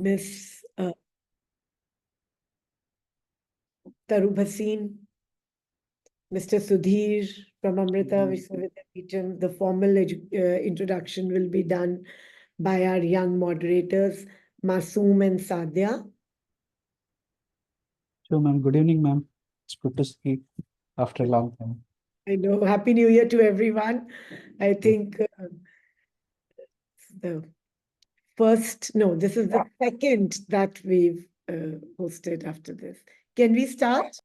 Miss Taru Bhasin, Mr. Sudhir from Amrita Vishwa Vidyapeetham. The formal introduction will be done by our young moderators, Masoom and Sadia. So, ma'am, good evening, ma'am. It's good to see you after a long time. I know. Happy New Year to everyone. I think the this is the second that we've hosted after this. Can we start?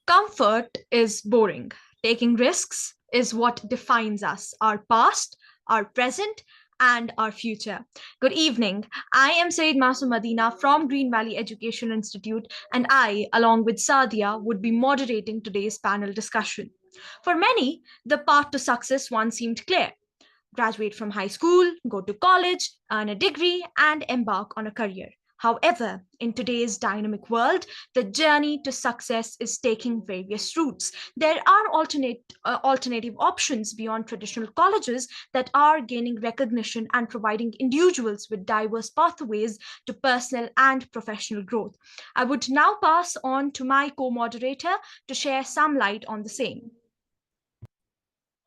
Comfort is boring. Taking risks is what defines us, our past, our present, and our future. Good evening. I am Saeed Masoom Madina from Green Valley Education Institute, and I, along with Sadia, would be moderating today's panel discussion. For many, the path to success once seemed clear. Graduate from high school, go to college, earn a degree, and embark on a career. However, in today's dynamic world, the journey to success is taking various routes. There are alternative options beyond traditional colleges that are gaining recognition and providing individuals with diverse pathways to personal and professional growth. I would now pass on to my co-moderator to share some light on the same.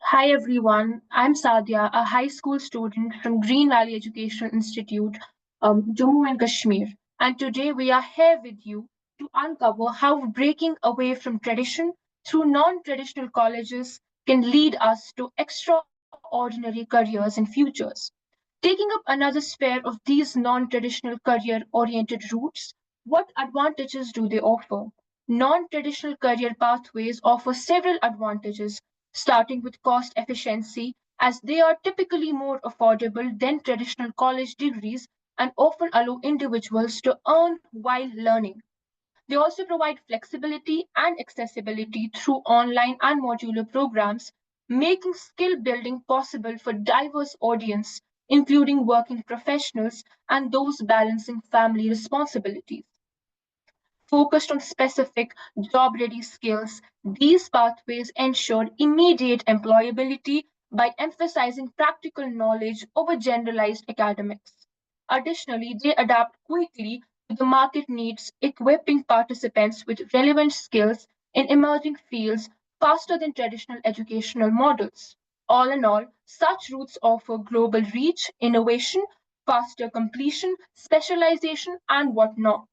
Hi everyone, I'm Sadia, a high school student from Green Valley Education Institute, Jammu and Kashmir. And today we are here with you to uncover how breaking away from tradition through non-traditional colleges can lead us to extraordinary careers and futures. Taking up another sphere of these non-traditional career-oriented routes, what advantages do they offer? Non-traditional career pathways offer several advantages, starting with cost efficiency, as they are typically more affordable than traditional college degrees and often allow individuals to earn while learning. They also provide flexibility and accessibility through online and modular programs, making skill building possible for diverse audience, including working professionals and those balancing family responsibilities. Focused on specific job-ready skills, these pathways ensure immediate employability by emphasizing practical knowledge over generalized academics. Additionally, they adapt quickly to the market needs, equipping participants with relevant skills in emerging fields faster than traditional educational models. All in all, such routes offer global reach, innovation, faster completion, specialization, and whatnot.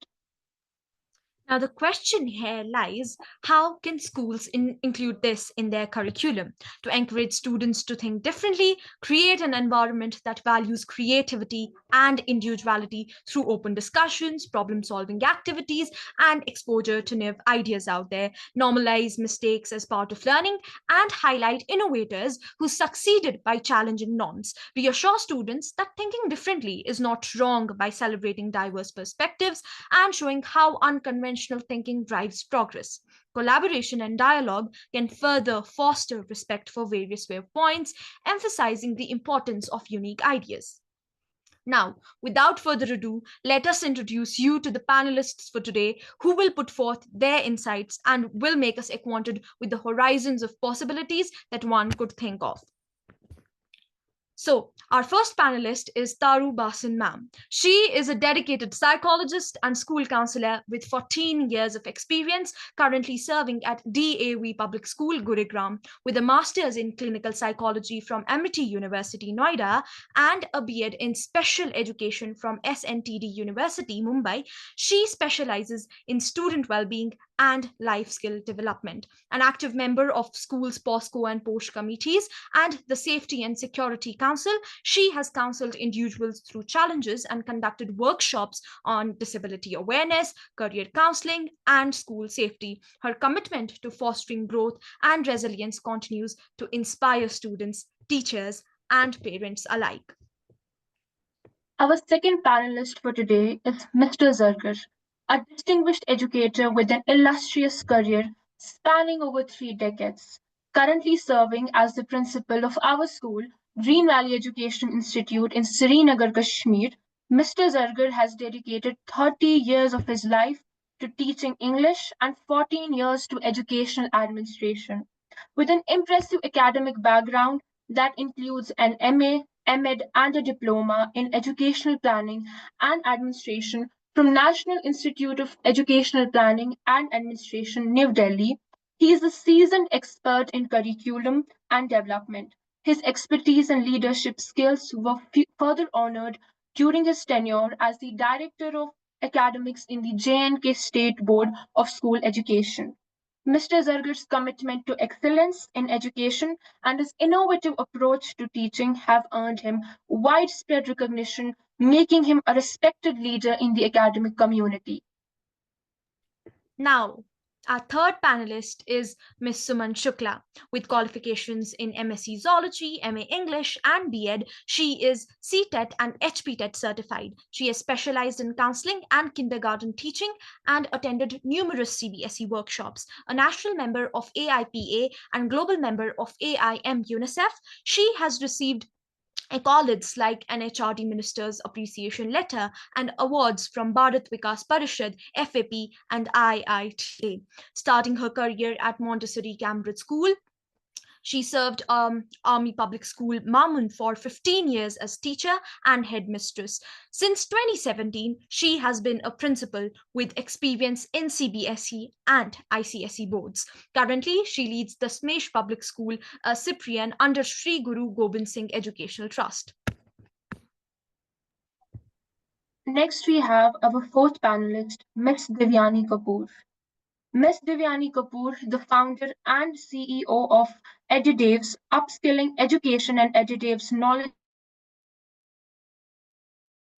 Now, the question here lies, how can schools include this in their curriculum to encourage students to think differently, create an environment that values creativity and individuality through open discussions, problem solving activities, and exposure to new ideas out there, normalize mistakes as part of learning, and highlight innovators who succeeded by challenging norms, reassure students that thinking differently is not wrong by celebrating diverse perspectives and showing how unconventional thinking drives progress. Collaboration and dialogue can further foster respect for various viewpoints, emphasizing the importance of unique ideas. Now, without further ado, let us introduce you to the panelists for today who will put forth their insights and will make us acquainted with the horizons of possibilities that one could think of. So, our first panelist is Taru Basin ma'am. She is a dedicated psychologist and school counselor with 14 years of experience, currently serving at DAV Public School, Gurugram, with a master's in clinical psychology from Amrita University, Noida, and a B.Ed in special education from SNTD University, Mumbai. She specializes in student well-being and life skill development, an active member of schools POSCO and POSH committees and the Safety and Security Council. She has counseled individuals through challenges and conducted workshops on disability awareness, career counseling, and school safety. Her commitment to fostering growth and resilience continues to inspire students, teachers, and parents alike. Our second panelist for today is Mr. Zargar, a distinguished educator with an illustrious career spanning over 3 decades, currently serving as the principal of our school, Green Valley Education Institute in Srinagar, Kashmir. Mr. Zargar has dedicated 30 years of his life to teaching English and 14 years to educational administration. With an impressive academic background that includes an MA, MEd, and a diploma in educational planning and administration from National Institute of Educational Planning and Administration, New Delhi. He is a seasoned expert in curriculum and development. His expertise and leadership skills were further honored during his tenure as the Director of Academics in the J&K State Board of School Education. Mr. Zargar's commitment to excellence in education and his innovative approach to teaching have earned him widespread recognition, making him a respected leader in the academic community. Now, our third panelist is Ms. Suman Shukla. With qualifications in MSc Zoology, MA English, and B.Ed, she is CTET and HPTET certified. She has specialized in counseling and kindergarten teaching and attended numerous CBSE workshops. A national member of AIPA and global member of AIM UNICEF, she has received accolades like NHRD Minister's Appreciation Letter and awards from Bharat Vikas Parishad, FAP, and IITA. Starting her career at Montessori Cambridge School, she served Army Public School Mamun for 15 years as teacher and headmistress. Since 2017, she has been a principal with experience in CBSE and ICSE boards. Currently, she leads the Smesh Public School, Cyprian, under Sri Guru Gobind Singh Educational Trust. Next, we have our fourth panelist, Ms. Devyani Kapoor. Ms. Devyani Kapoor, the founder and CEO of Edudevs, Upskilling Education and Edudevs Knowledge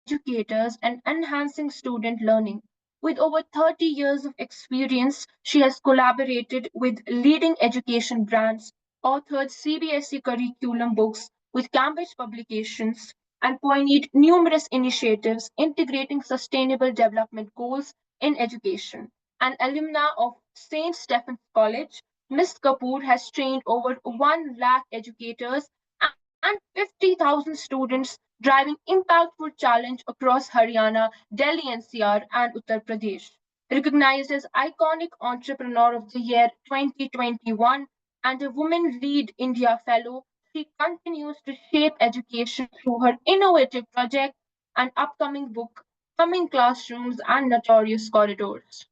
Educators and Enhancing Student Learning. With over 30 years of experience, she has collaborated with leading education brands, authored CBSE curriculum books with Cambridge Publications, and pioneered numerous initiatives integrating sustainable development goals in education. An alumna of St. Stephen's College, Ms. Kapoor has trained over 1 lakh educators and 50,000 students, driving impactful challenge across Haryana, Delhi NCR, and Uttar Pradesh. Recognized as Iconic Entrepreneur of the Year 2021 and a Women Lead India Fellow, she continues to shape education through her innovative project and upcoming book, Coming Classrooms and Notorious Corridors.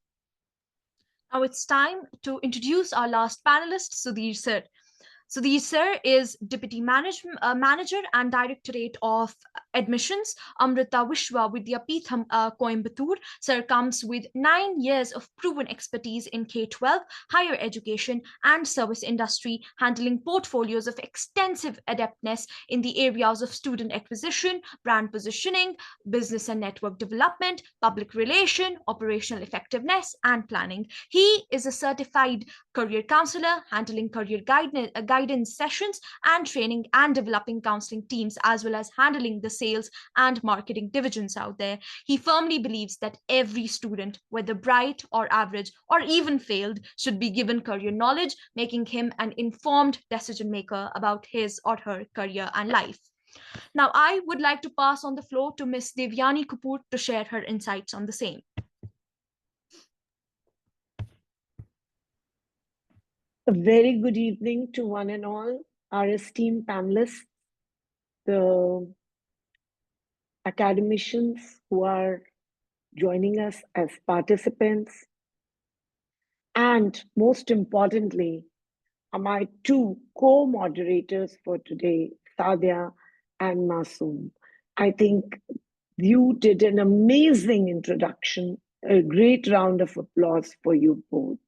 Now it's time to introduce our last panelist, Sudhir Sir. Sudhir Sir is Deputy Manager and Directorate of Admissions, Amrita Vishwa Vidyapeetham Coimbatore. Sir comes with 9 years of proven expertise in K-12, higher education, and service industry, handling portfolios of extensive adeptness in the areas of student acquisition, brand positioning, business and network development, public relation, operational effectiveness, and planning. He is a certified career counselor, handling career guidance sessions and training and developing counseling teams, as well as handling the sales and marketing divisions out there. He firmly believes that every student, whether bright or average or even failed, should be given career knowledge, making him an informed decision maker about his or her career and life. Now, I would like to pass on the floor to Ms. Devyani Kapoor to share her insights on the same. A very good evening to one and all, our esteemed panelists, the academicians who are joining us as participants, and most importantly, my two co-moderators for today, Sadia and Masoom. I think you did an amazing introduction, a great round of applause for you both.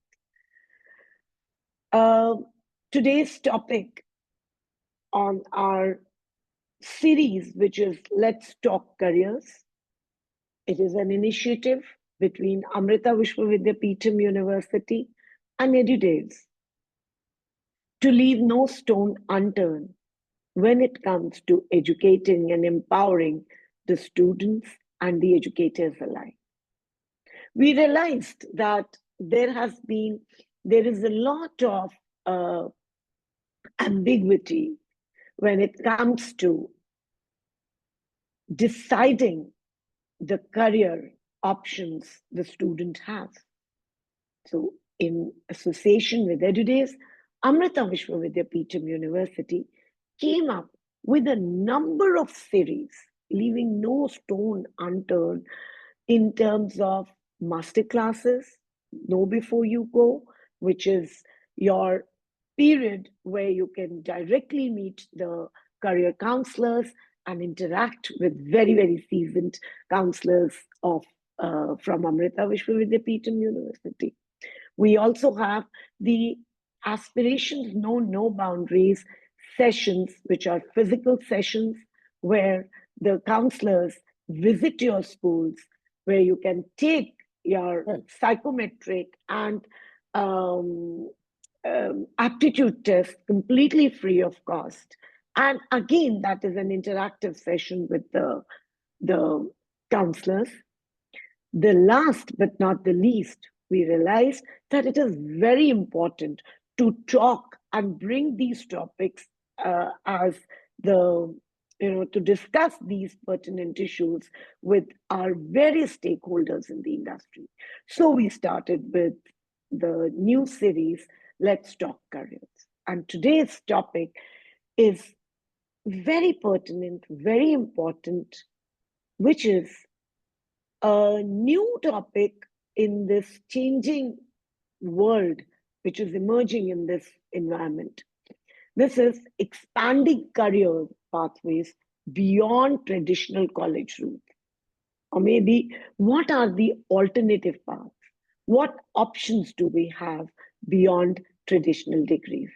Today's topic on our series, which is Let's Talk Careers. It is an initiative between Amrita Vishwa Vidyapeetham University and Edudevs to leave no stone unturned when it comes to educating and empowering the students and the educators alike. We realized that there is a lot of ambiguity when it comes to deciding the career options the student has. So in association with Edudevs, Amrita Vishwa Vidyapeetham University came up with a number of series, leaving no stone unturned in terms of master classes, Know Before You Go, which is your period where you can directly meet the career counselors and interact with very, very seasoned counselors from Amrita Vishwa Vidyapeetham University. We also have the Aspirations Know No Boundaries sessions, which are physical sessions where the counselors visit your schools, where you can take your psychometric and aptitude test completely free of cost. And again, that is an interactive session with the counselors. The last but not the least, we realized that it is very important to talk and bring these topics as to discuss these pertinent issues with our various stakeholders in the industry. So we started with the new series, Let's Talk Careers. And today's topic is very pertinent, very important, which is a new topic in this changing world, which is emerging in this environment. This is expanding career pathways beyond traditional college route. Or maybe what are the alternative paths? What options do we have beyond traditional degrees?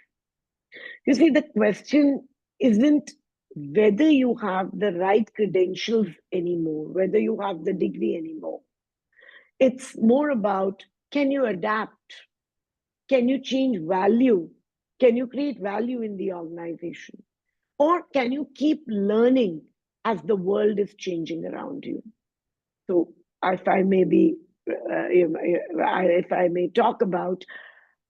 You see, the question isn't whether you have the right credentials anymore, whether you have the degree anymore. It's more about, can you adapt? Can you change value? Can you create value in the organization? Or can you keep learning as the world is changing around you? So if I may talk about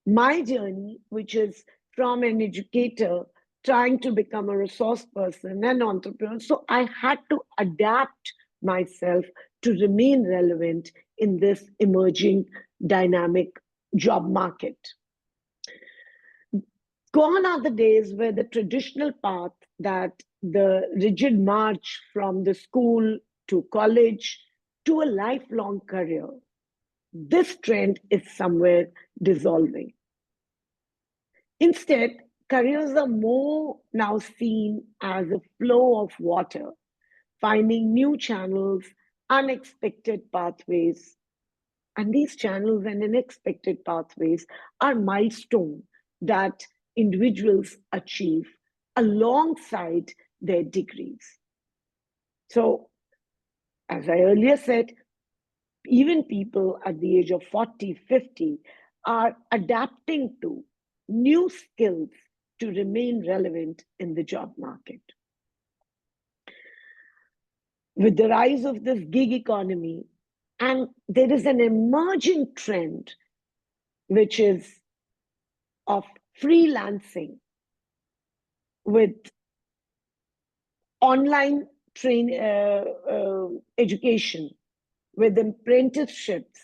my journey, which is from an educator trying to become a resource person and entrepreneur. So I had to adapt myself to remain relevant in this emerging dynamic job market. Gone are the days where the traditional path, that the rigid march from the school to college to a lifelong career, this trend is somewhere dissolving. Instead, careers are more now seen as a flow of water, finding new channels, unexpected pathways. And these channels and unexpected pathways are milestones that individuals achieve alongside their degrees. So, as I earlier said, even people at the age of 40, 50 are adapting to new skills to remain relevant in the job market. With the rise of this gig economy, and there is an emerging trend, which is of freelancing with online education, with apprenticeships,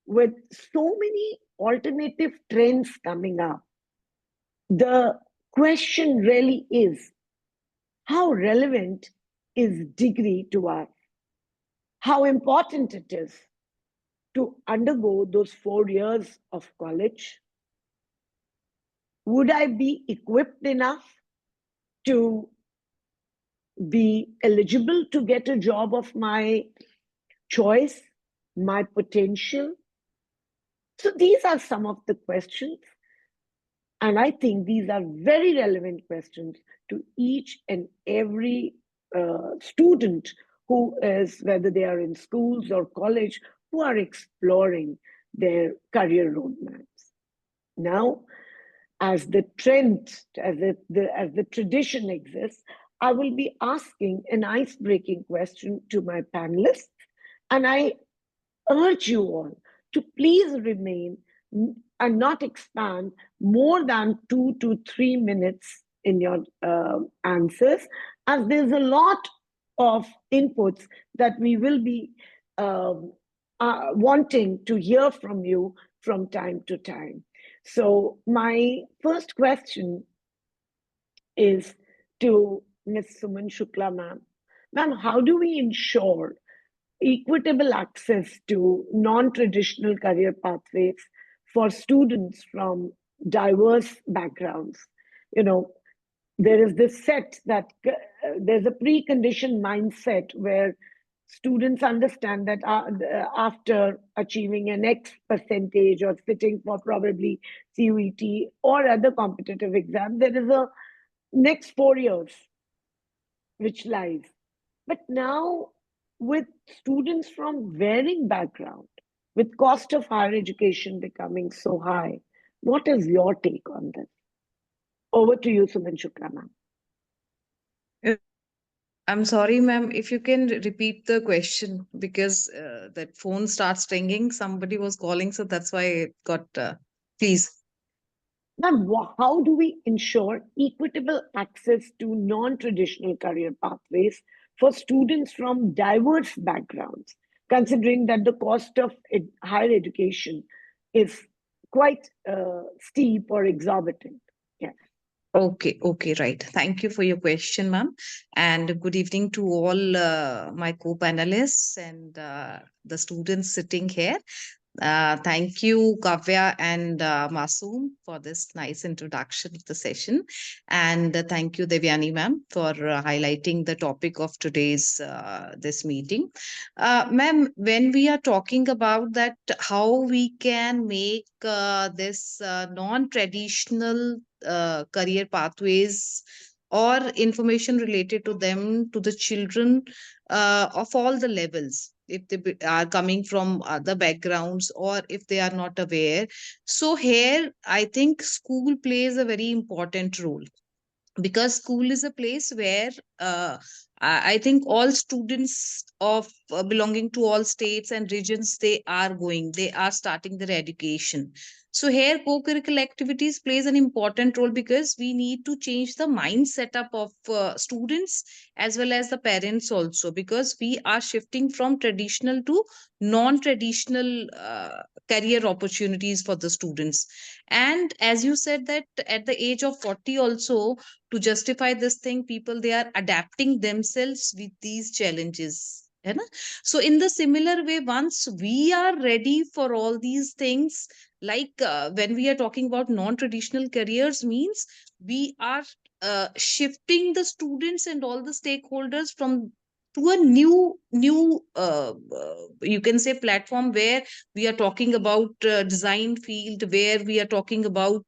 with so many alternative trends coming up, the question really is, how relevant is degree to us? How important it is to undergo those 4 years of college? Would I be equipped enough to be eligible to get a job of my choice, my potential? So these are some of the questions. And I think these are very relevant questions to each and every student who is, whether they are in schools or college, who are exploring their career roadmaps. Now, as the trend, as the tradition exists, I will be asking an ice-breaking question to my panelists, and I urge you all to please remain and not expand more than 2 to 3 minutes in your answers, as there's a lot of inputs that we will be wanting to hear from you from time to time. So my first question is to Ms. Suman Shukla, ma'am. Ma'am, how do we ensure equitable access to non-traditional career pathways for students from diverse backgrounds? You know, there is this set that there's a preconditioned mindset where students understand that after achieving an X percentage or sitting for probably CUET or other competitive exam, there is a next 4 years which lies. But now, with students from varying background, with cost of higher education becoming so high, what is your take on this? Over to you, Suman Shukla, ma'am. I'm sorry, ma'am, if you can repeat the question, because that phone starts ringing. Somebody was calling, so that's why it got, please. Ma'am, how do we ensure equitable access to non-traditional career pathways for students from diverse backgrounds, considering that the cost of higher education is quite steep or exorbitant? Yes. Okay, right. Thank you for your question, ma'am. And good evening to all my co-panelists and the students sitting here. Thank you, Kavya and Masoom, for this nice introduction of the session. And thank you, Devyani ma'am, for highlighting the topic of today's this meeting. Ma'am, when we are talking about that, how we can make this non-traditional career pathways or information related to them to the children of all the levels, if they are coming from other backgrounds or if they are not aware. So here I think school plays a very important role, because school is a place where I think all students of belonging to all states and regions, they are starting their education. So here co-curricular activities plays an important role, because we need to change the mindset up of students as well as the parents also, because we are shifting from traditional to non-traditional career opportunities for the students. And as you said that at the age of 40 also, to justify this thing, people, they are adapting themselves with these challenges. So in the similar way, once we are ready for all these things, like when we are talking about non-traditional careers, means we are shifting the students and all the stakeholders from to a new you can say platform, where we are talking about design field, where we are talking about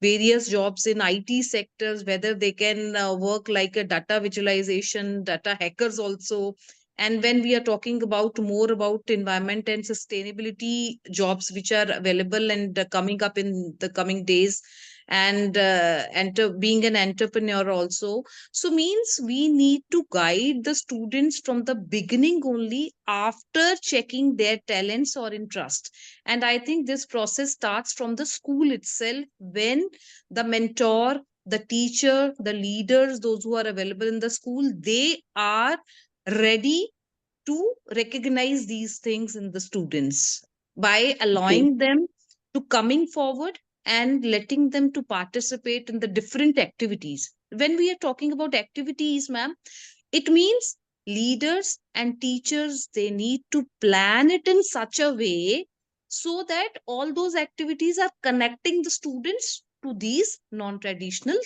various jobs in IT sectors, whether they can work like a data visualization, data hackers also. And when we are talking about more about environment and sustainability jobs, which are available and coming up in the coming days, and being an entrepreneur also. So means we need to guide the students from the beginning only, after checking their talents or interest. And I think this process starts from the school itself, when the mentor the teacher, the leaders, those who are available in the school, they are ready to recognize these things in the students by allowing them to coming forward and letting them to participate in the different activities. When we are talking about activities, ma'am, it means leaders and teachers, they need to plan it in such a way so that all those activities are connecting the students to these non-traditional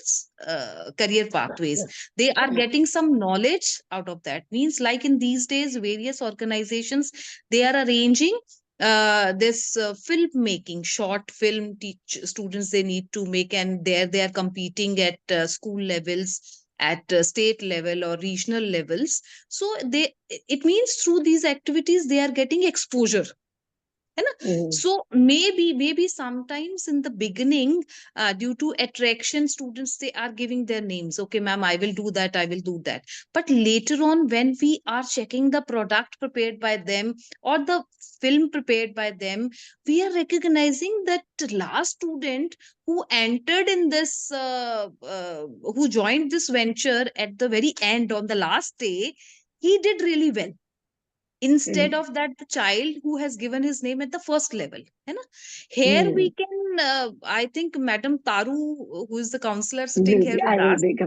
career pathways. They are getting some knowledge out of that. Means like in these days, various organizations, they are arranging this film making, short film teach students they need to make, and there they are competing at school levels, at state level or regional levels. So they, it means through these activities they are getting exposure. है ना? So maybe sometimes in the beginning, due to attraction, students, they are giving their names. Okay, ma'am, I will do that, I will do that. But later on, when we are checking the product prepared by them or the film prepared by them, we are recognizing that last student who entered in this, who joined this venture at the very end on the last day, he did really well, instead of that the child who has given his name at the first level, है ना? Here we can, I think Madam Taru, who is the counselor sitting here with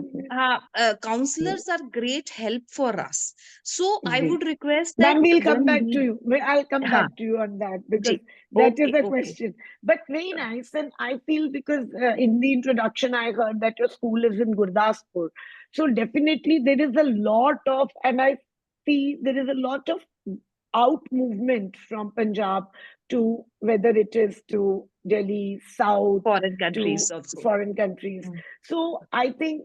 us, counselors are great help for us. So I would request that Ma'am, we'll come when back we- to you. I'll come हाँ, back to you on that because ji, that is okay, a okay. question. But very nice. And I feel because in the introduction, I heard that your school is in Gurdaspur. So definitely there is a lot of, and I see there is a lot of out movement from Punjab to whether it is to Delhi, South, Foreign to countries also. foreign countries. So I think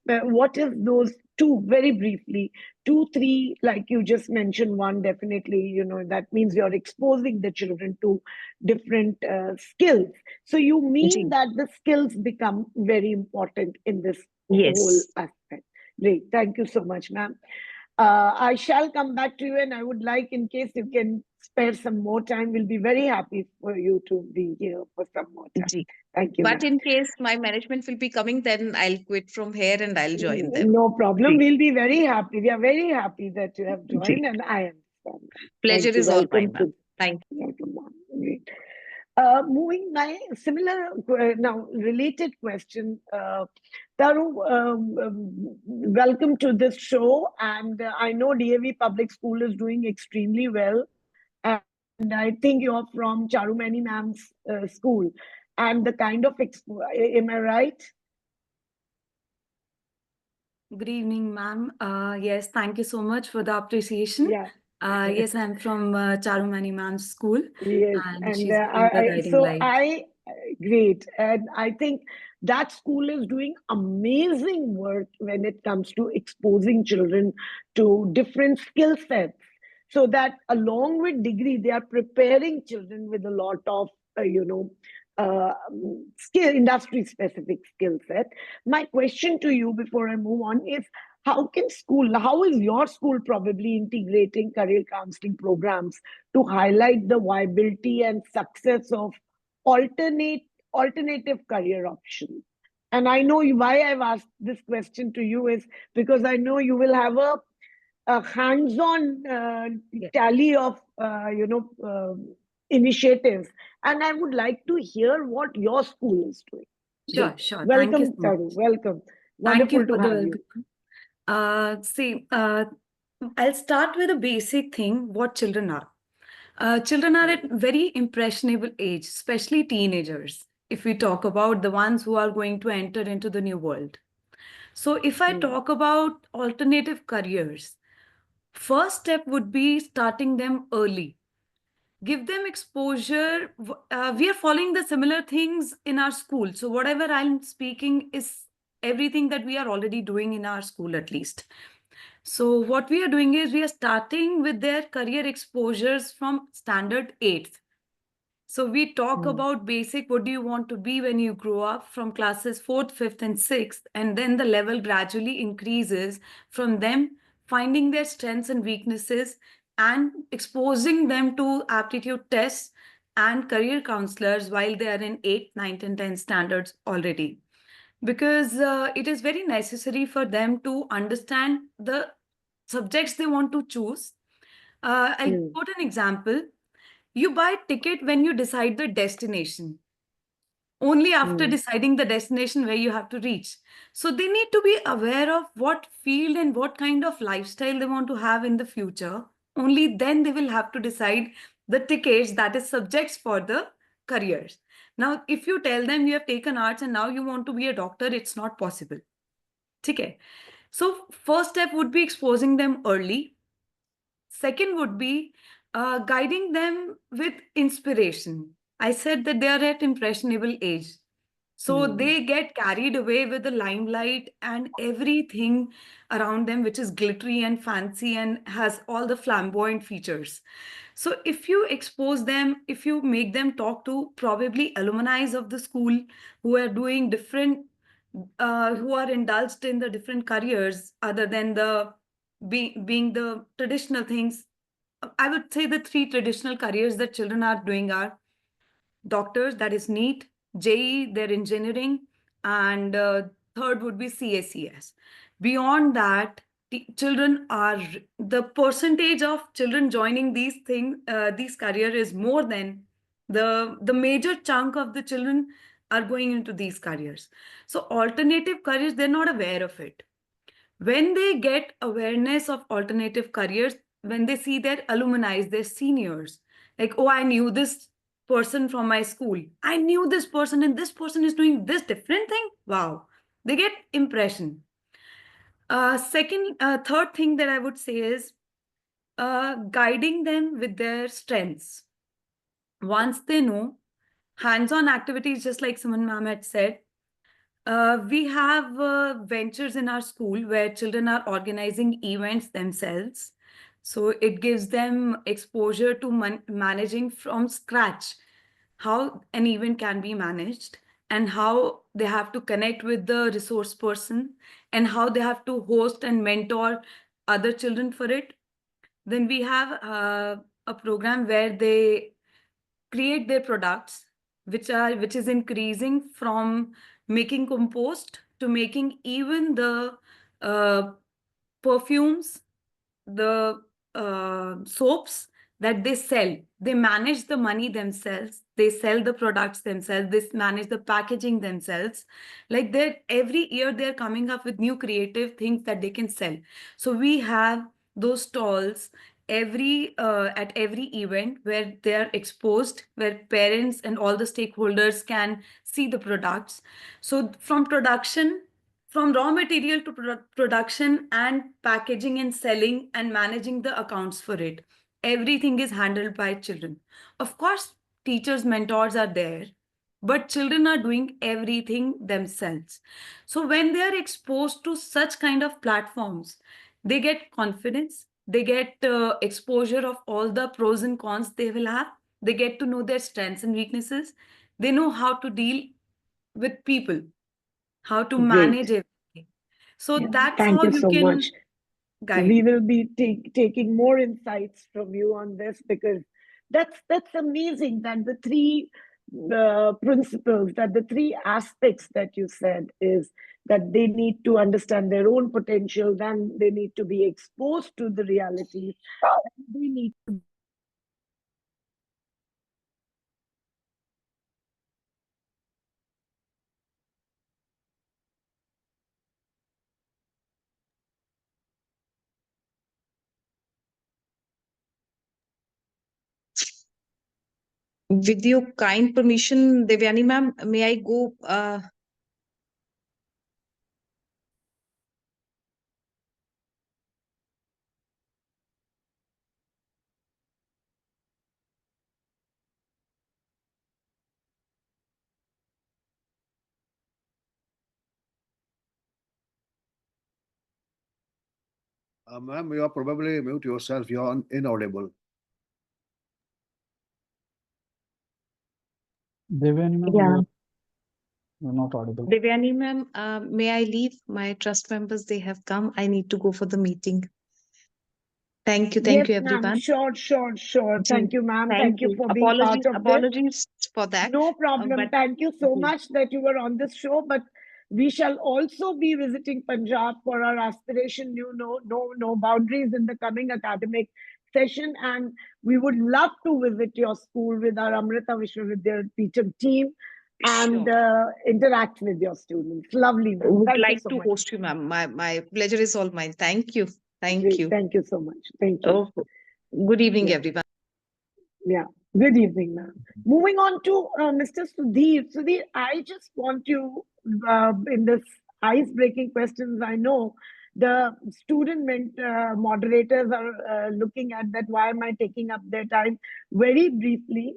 what is those two, very briefly, 2, 3, like you just mentioned, one definitely, you know, that means you're exposing the children to different skills. So you mean ji, that the skills become very important in this whole yes, aspect. Great. Thank you so much, ma'am. I shall come back to you, and I would like, in case you can spare some more time, we'll be very happy for you to be here for some more time. Ji. Thank you, But ma'am. in case my management will be coming, then I'll quit from here and I'll join them. No problem. Ji, We'll be very happy. We are very happy that you have ji. joined, and I understand. Pleasure Thank you. is all mine, Welcome ma'am. to. Thank Welcome, ma'am. Great. Moving my similar now related question, Taru, welcome to this show, and I know DAV Public School is doing extremely well, and I think you're from Charumani ma'am's school, and the kind of am I right? Good evening, ma'am. Yes, thank you so much for the appreciation. Yeah. Yes, I'm from Charumani ma'am's school, Yes, and and she's doing the guiding light. great, and I think that school is doing amazing work when it comes to exposing children to different skill sets, so that along with degree, they are preparing children with a lot of skill, industry specific skill set. My question to you before I move on is, how is your school probably integrating career counseling programs to highlight the viability and success of alternative career options? And I know why I've asked this question to you is because I know you will have a hands-on tally of initiatives, and I would like to hear what your school is doing. Sure, Great. sure. Thank you Welcome, so much. Taru. Welcome. Thank you Wonderful for to the have you. welcome. I'll start with a basic thing, what children are. Children are at very impressionable age, especially teenagers, if we talk about the ones who are going to enter into the new world. So if I talk about alternative careers, first step would be starting them early. Give them exposure. We are following the similar things in our school. So whatever I'm speaking is everything that we are already doing in our school, at least. So what we are doing is we are starting with their career exposures from standard 8th. So we talk about basic, what do you want to be when you grow up, from classes 4th, 5th, and 6th. And then the level gradually increases from them finding their strengths and weaknesses and exposing them to aptitude tests and career counselors while they are in 8th, 9th, and 10th standards already. because it is very necessary for them to understand the subjects they want to choose. I'll quote an example. You buy ticket when you decide the destination. Only after deciding the destination where you have to reach. So they need to be aware of what field and what kind of lifestyle they want to have in the future. Only then they will have to decide the tickets, that is subjects for the careers. Now, if you tell them you have taken arts and now you want to be a doctor, it's not possible. Okay. So first step would be exposing them early. Second would be guiding them with inspiration. I said that they are at impressionable age. So they get carried away with the limelight and everything around them, which is glittery and fancy and has all the flamboyant features. So if you expose them, if you make them talk to probably alumni of the school who are doing different, who are indulged in the different careers other than the being the traditional things, I would say the three traditional careers that children are doing are doctors, that is NEET, JEE, their engineering, and third would be CACS. Beyond that, children are, the percentage of children joining these things, these career is more than the major chunk of the children are going into these careers. So alternative careers, they're not aware of it. When they get awareness of alternative careers, when they see their alumni, their seniors, like, oh, I knew this person from my school, I knew this person, and this person is doing this different thing. Wow, they get impression. Third thing that I would say is guiding them with their strengths. Once they know, hands-on activities, just like Suman ma'am had said, we have ventures in our school where children are organizing events themselves. So it gives them exposure to managing from scratch how an event can be managed and how they have to connect with the resource person and how they have to host and mentor other children for it. Then we have a program where they create their products, which is increasing from making compost to making even the perfumes, the soaps that they sell. They manage the money themselves. They sell the products themselves. They manage the packaging themselves. Like every year they're coming up with new creative things that they can sell. So we have those stalls at every event where they are exposed, where parents and all the stakeholders can see the products. So from raw material to production and packaging and selling and managing the accounts for it, everything is handled by children. Of course, teachers, mentors are there, but children are doing everything themselves. So when they are exposed to such kind of platforms, they get confidence, they get exposure of all the pros and cons they will have, they get to know their strengths and weaknesses, they know how to deal with people, how to manage everything. So that's Thank how you you so can much. guide. We will be taking more insights from you on this, because that's amazing that the three principles, that the three aspects that you said is that they need to understand their own potential, then they need to be exposed to the reality, they need to With your kind permission, Devyani ma'am, may I go? Ma'am, you are probably mute yourself. You are inaudible. Devyani ma'am, Yeah. you're not audible. Devyani ma'am, may I leave? My trust members, they have come. I need to go for the meeting. Thank you Yes, ma'am. everyone. Sure. Thank you, ma'am. Thank you for being part of this. Apologies for that. No problem. But Thank you so much that you were on this show. But We shall also be visiting Punjab for our aspiration no boundaries in the coming academic session, and we would love to visit your school with our Amrita Vishwa Vidyapeetham team and interact with your students. Lovely, ma'am. Would Thank you like so to much. host you, ma'am. My pleasure is all mine. Thank you. Thank Great. you. Thank you so much. Thank you. Oh, good evening, Yeah. everyone. Yeah. Good evening, ma'am. Moving on to Mr. Sudhir. Sudhir, I just want you in this ice-breaking questions. I know the student moderators are looking at that. Why am I taking up their time? Very briefly,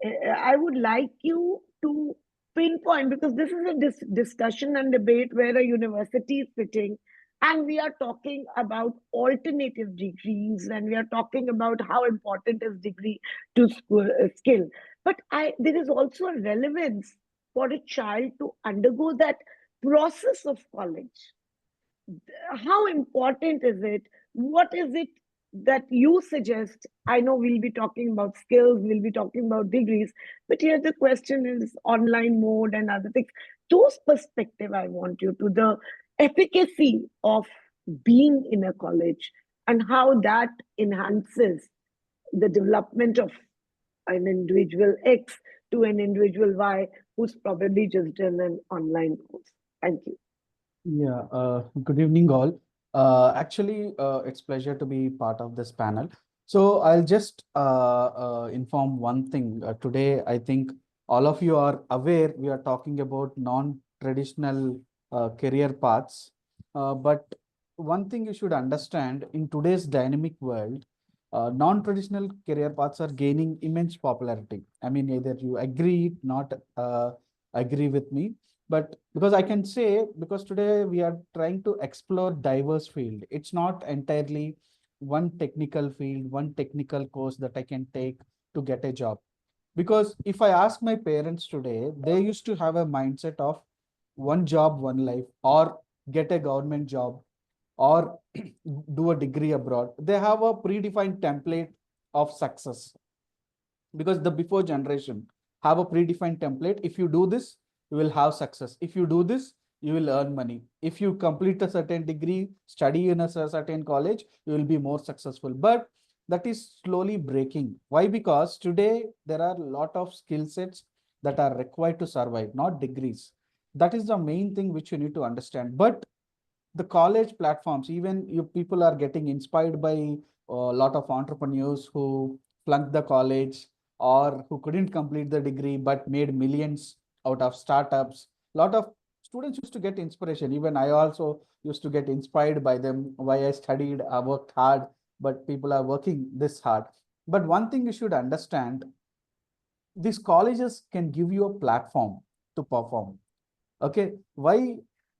I would like you to pinpoint, because this is a discussion and debate where a university is sitting and we are talking about alternative degrees and we are talking about how important is degree to skill. But there is also a relevance for a child to undergo that process of college. How important is it? What is it that you suggest? I know we'll be talking about skills, we'll be talking about degrees, but here the question is online mode and other things. Those perspective I want you to, the efficacy of being in a college and how that enhances the development of an individual X to an individual Y who's probably just done an online course. Thank you. Yeah, good evening, all. Actually, it's pleasure to be part of this panel. So I'll just inform one thing. Today, I think all of you are aware we are talking about non-traditional career paths. But one thing you should understand in today's dynamic world, non-traditional career paths are gaining immense popularity. I mean, either you agree, not agree with me. But because I can say, because today we are trying to explore diverse field, it's not entirely one technical field, one technical course that I can take to get a job. Because if I ask my parents today, they used to have a mindset of one job, one life, or get a government job, or do a degree abroad. They have a predefined template of success, because the before generation have a predefined template. If you do this, you will have success. If you do this, you will earn money. If you complete a certain degree, study in a certain college, you will be more successful. But that is slowly breaking. Why? Because today there are a lot of skill sets that are required to survive, not degrees. That is the main thing which you need to understand. But the college platforms, even you people are getting inspired by a lot of entrepreneurs who flunked the college or who couldn't complete the degree but made millions out of startups. A lot of students used to get inspiration. Even I also used to get inspired by them. Why I studied, I worked hard, but people are working this hard. But one thing you should understand, these colleges can give you a platform to perform. Okay, why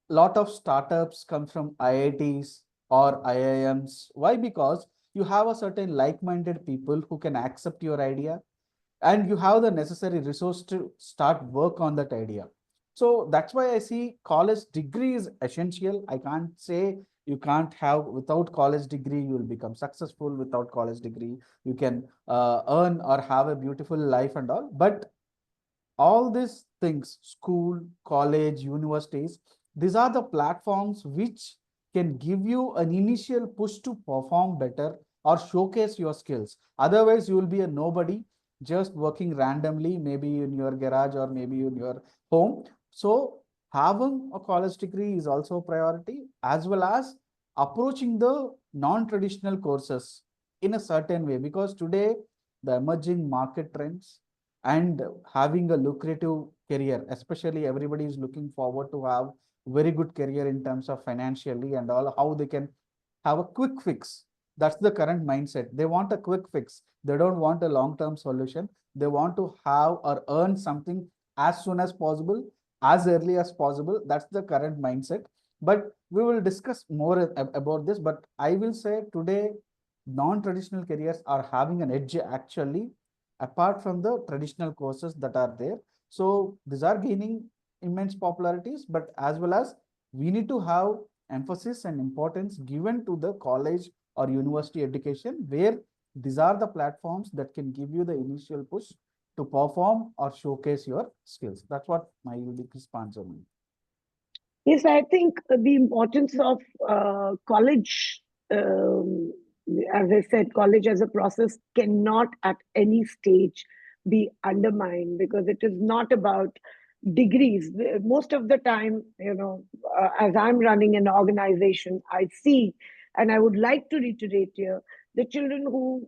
lot of startups come from IITs or IIMs? Why? Because you have a certain like-minded people who can accept your idea, and you have the necessary resource to start work on that idea. So that's why I see college degree is essential. I can't say you can't have, without college degree you will become successful. Without college degree you can earn or have a beautiful life and all. But all these things, school, college, universities, these are the platforms which can give you an initial push to perform better or showcase your skills. Otherwise you will be a nobody, just working randomly, maybe in your garage or maybe in your home. So having a college degree is also a priority, as well as approaching the non-traditional courses in a certain way, because today the emerging market trends and having a lucrative career, especially everybody is looking forward to have very good career in terms of financially and all, how they can have a quick fix. That's the current mindset. They want a quick fix. They don't want a long-term solution. They want to have or earn something as soon as possible, as early as possible. That's the current mindset. But we will discuss more about this. But I will say today, non-traditional careers are having an edge actually, apart from the traditional courses that are there. So these are gaining immense popularities, but as well as we need to have emphasis and importance given to the college or university education, where these are the platforms that can give you the initial push to perform or showcase your skills. That's what my response on. Yes, I think the importance of college, as I said, college as a process cannot at any stage be undermined, because it is not about degrees. Most of the time, as I'm running an organization, I see, and I would like to reiterate here, the children who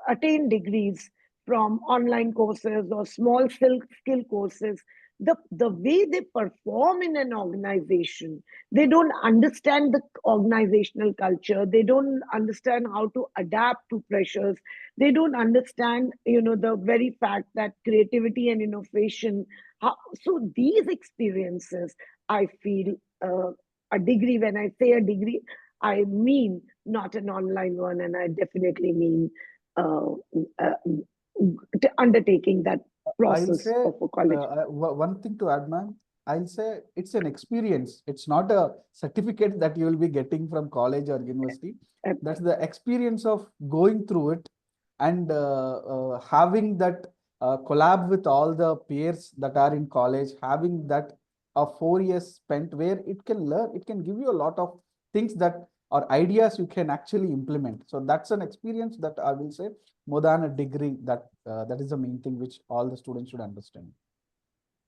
attain degrees from online courses or small skill courses, the way they perform in an organization, they don't understand the organizational culture, they don't understand how to adapt to pressures, they don't understand the very fact that creativity and innovation, so these experiences, I feel, a degree, when I say a degree, I mean not an online one, and I definitely mean uh, undertaking that I'll process say of a college. one thing to add, ma'am. I'll say it's an experience. It's not a certificate that you will be getting from college or university. That's the experience of going through it and having that collab with all the peers that are in college, having that 4 years spent where it can learn, it can give you a lot of things that or ideas you can actually implement. So that's an experience that I will say more than a degree. That is the main thing which all the students should understand.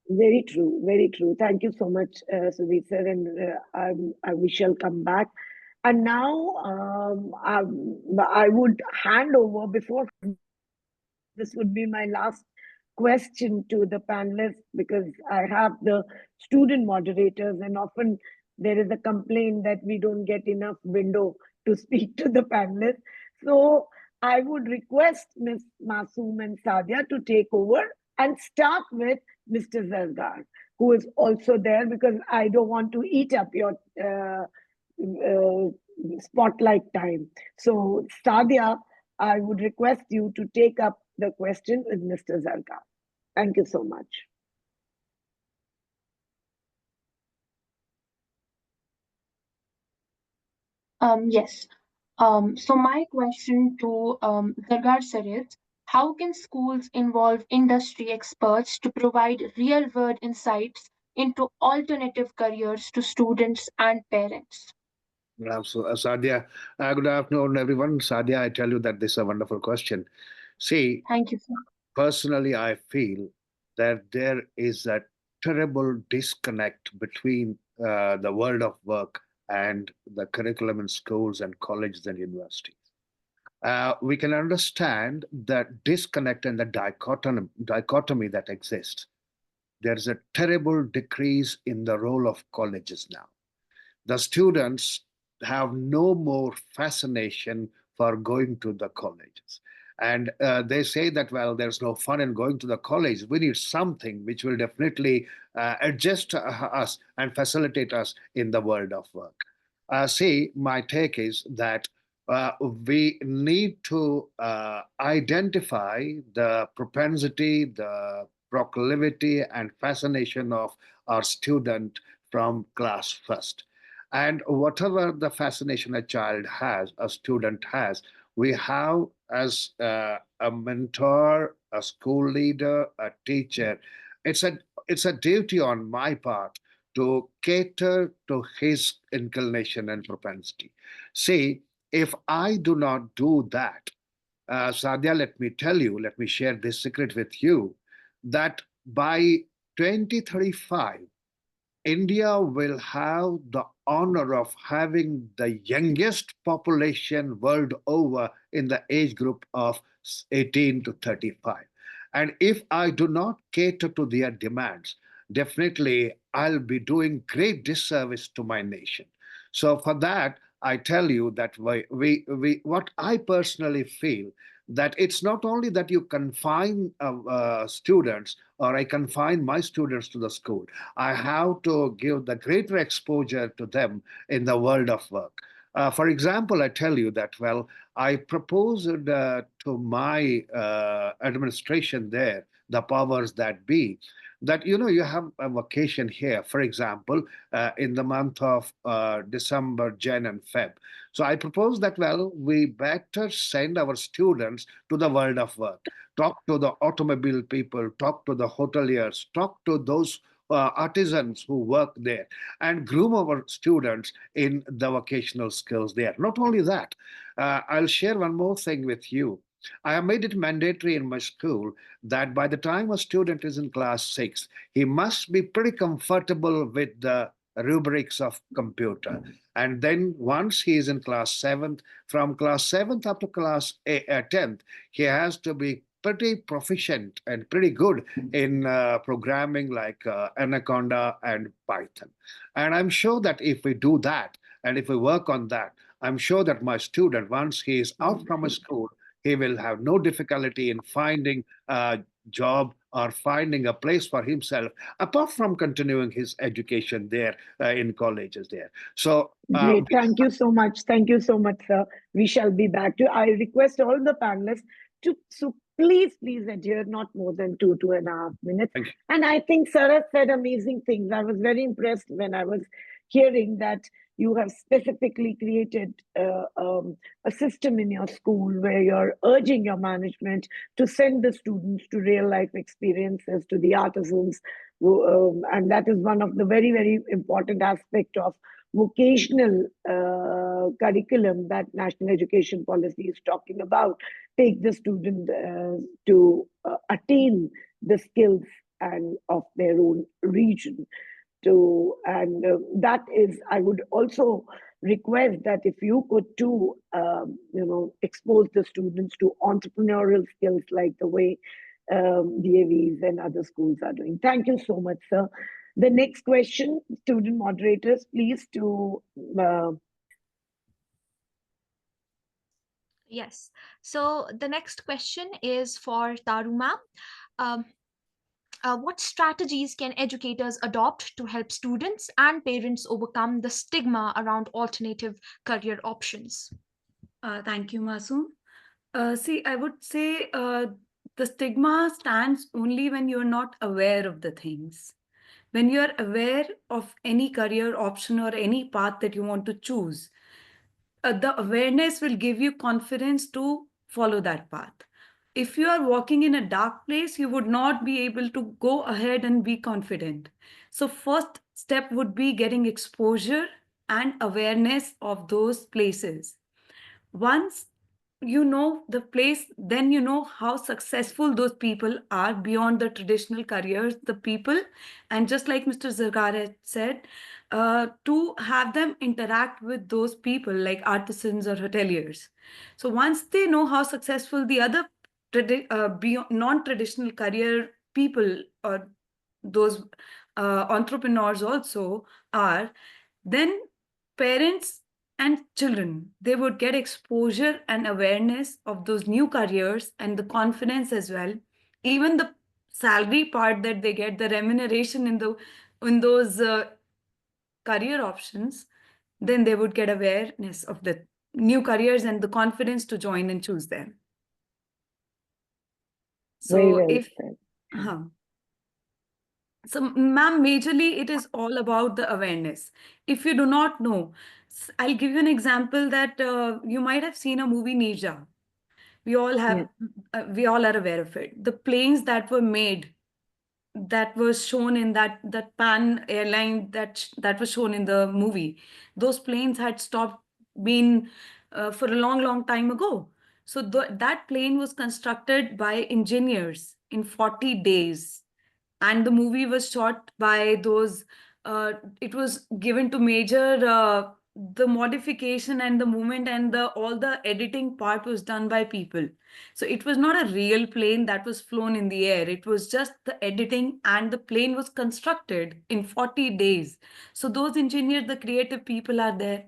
Very true, very true. Thank you so much, Sudhir sir, and we shall come back. And now I would hand over, before this would be my last question to the panelists, because I have the student moderators, and often there is a complaint that we don't get enough window to speak to the panelists. So I would request Ms. Masoom and Sadia to take over and start with Mr. Zargar, who is also there, because I don't want to eat up your spotlight time. So Sadia, I would request you to take up the question with Mr. Zargar. Thank you so much. Yes. So my question to Zargar sir is, how can schools involve industry experts to provide real-world insights into alternative careers to students and parents? So, Sadia, good afternoon, everyone. Sadia, I tell you that this is a wonderful question. See, Thank you, sir. personally, I feel that there is a terrible disconnect between the world of work and the curriculum in schools and colleges and universities. We can understand that disconnect and the dichotomy that exists. There is a terrible decrease in the role of colleges now. The students have no more fascination for going to the colleges. And they say that, well, there's no fun in going to the college. We need something which will definitely adjust us and facilitate us in the world of work. See, my take is that we need to identify the propensity, the proclivity, and fascination of our student from class first. And whatever the fascination a child has, a student has, we have as a mentor, a school leader, a teacher. It's a it's a duty on my part to cater to his inclination and propensity. See, if I do not do that, Sadia, let me share this secret with you, that by 2035, India will have the honor of having the youngest population world over in the age group of 18 to 35. And if I do not cater to their demands, definitely I'll be doing great disservice to my nation. So for that, I tell you that what I personally feel, that it's not only that you confine students, or I confine my students to the school. I have to give the greater exposure to them in the world of work. For example, I tell you that, well, I proposed to my administration there, the powers that be, that, you have a vacation here, for example, in the month of December, Jan, and Feb. So I propose that, well, we better send our students to the world of work. Talk to the automobile people, talk to the hoteliers, talk to those artisans who work there, and groom our students in the vocational skills there. Not only that, I'll share one more thing with you. I have made it mandatory in my school that by the time a student is in class 6, he must be pretty comfortable with the rubrics of computer. And then once he is in class 7th, from class 7th up to class 10th, he has to be pretty proficient and pretty good in programming like Anaconda and Python. And I'm sure that if we do that and if we work on that, I'm sure that my student, once he is out from a school, he will have no difficulty in finding a job or finding a place for himself, apart from continuing his education there in colleges there. So, Great. Thank you so much. Thank you so much, sir. We shall be back to. I request all the panelists to please adhere not more than 2.5 minutes. And I think Sarah said amazing things. I was very impressed when I was hearing that you have specifically created a system in your school where you're urging your management to send the students to real life experiences, to the artisans, and that is one of the very important aspect of vocational curriculum that National Education Policy is talking about. Take the student to attain the skills and of their own region. That is, I would also request that if you could too, expose the students to entrepreneurial skills like the way DAVs and other schools are doing. Thank you so much, sir. The next question, student moderators, please to. Yes. So the next question is for Taru ma'am. What strategies can educators adopt to help students and parents overcome the stigma around alternative career options? Thank you, Masoom. See, I would say the stigma stands only when you're not aware of the things. When you're aware of any career option or any path that you want to choose, the awareness will give you confidence to follow that path. If you are walking in a dark place, you would not be able to go ahead and be confident. So first step would be getting exposure and awareness of those places. Once you know the place, then you know how successful those people are beyond the traditional careers, the people. And just like Mr. Zargar said, to have them interact with those people like artisans or hoteliers. So once they know how successful the other non-traditional career people or those entrepreneurs also are, then parents and children, they would get exposure and awareness of those new careers and the confidence as well. Even the salary part that they get, the remuneration in those career options, then they would get awareness of the new careers and the confidence to join and choose them. So so, ma'am, majorly it is all about the awareness. If you do not know, I'll give you an example that you might have seen a movie Nija. We all have, we all are aware of it. The planes that were made, that was shown in that Pan airline that was shown in the movie, those planes had stopped being for a long time ago. So that plane was constructed by engineers in 40 days. And the movie was shot by those, it was given to major, the modification and the movement and all the editing part was done by people. So it was not a real plane that was flown in the air. It was just the editing, and the plane was constructed in 40 days. So those engineers, the creative people are there.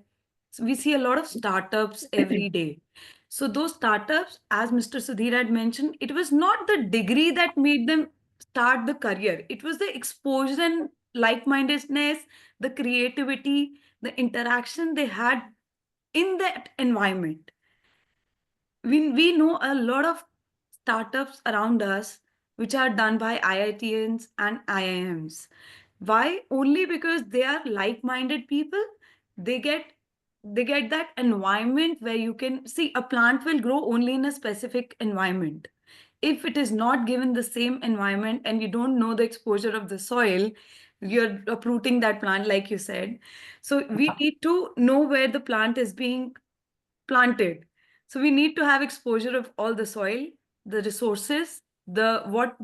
So we see a lot of startups every day. So those startups, as Mr. Sudhir had mentioned, it was not the degree that made them start the career. It was the exposure and like-mindedness, the creativity, the interaction they had in that environment. We know a lot of startups around us which are done by IITians and IIMs. Why? Only because they are like-minded people. They get that environment where you can see a plant will grow only in a specific environment. if it is not given the same environment and you don't know the exposure of the soil, you're uprooting that plant, like you said. So we need to know where the plant is being planted. So we need to have exposure of all the soil, the resources, the what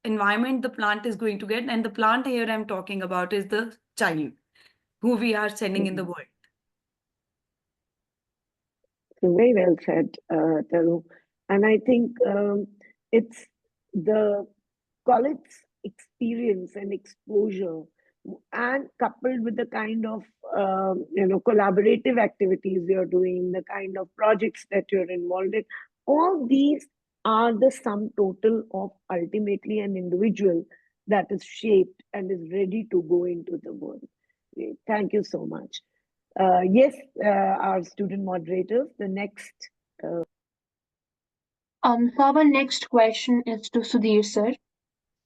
environment the plant is going to get. And the plant here I'm talking about is the child who we are sending in the world. So very well said, Taru. And I think it's the college experience and exposure, and coupled with the kind of collaborative activities you're doing, the kind of projects that you're involved in, all these are the sum total of ultimately an individual that is shaped and is ready to go into the world. Thank you so much. Yes, our student moderators, the next. So our next question is to Sudhir sir.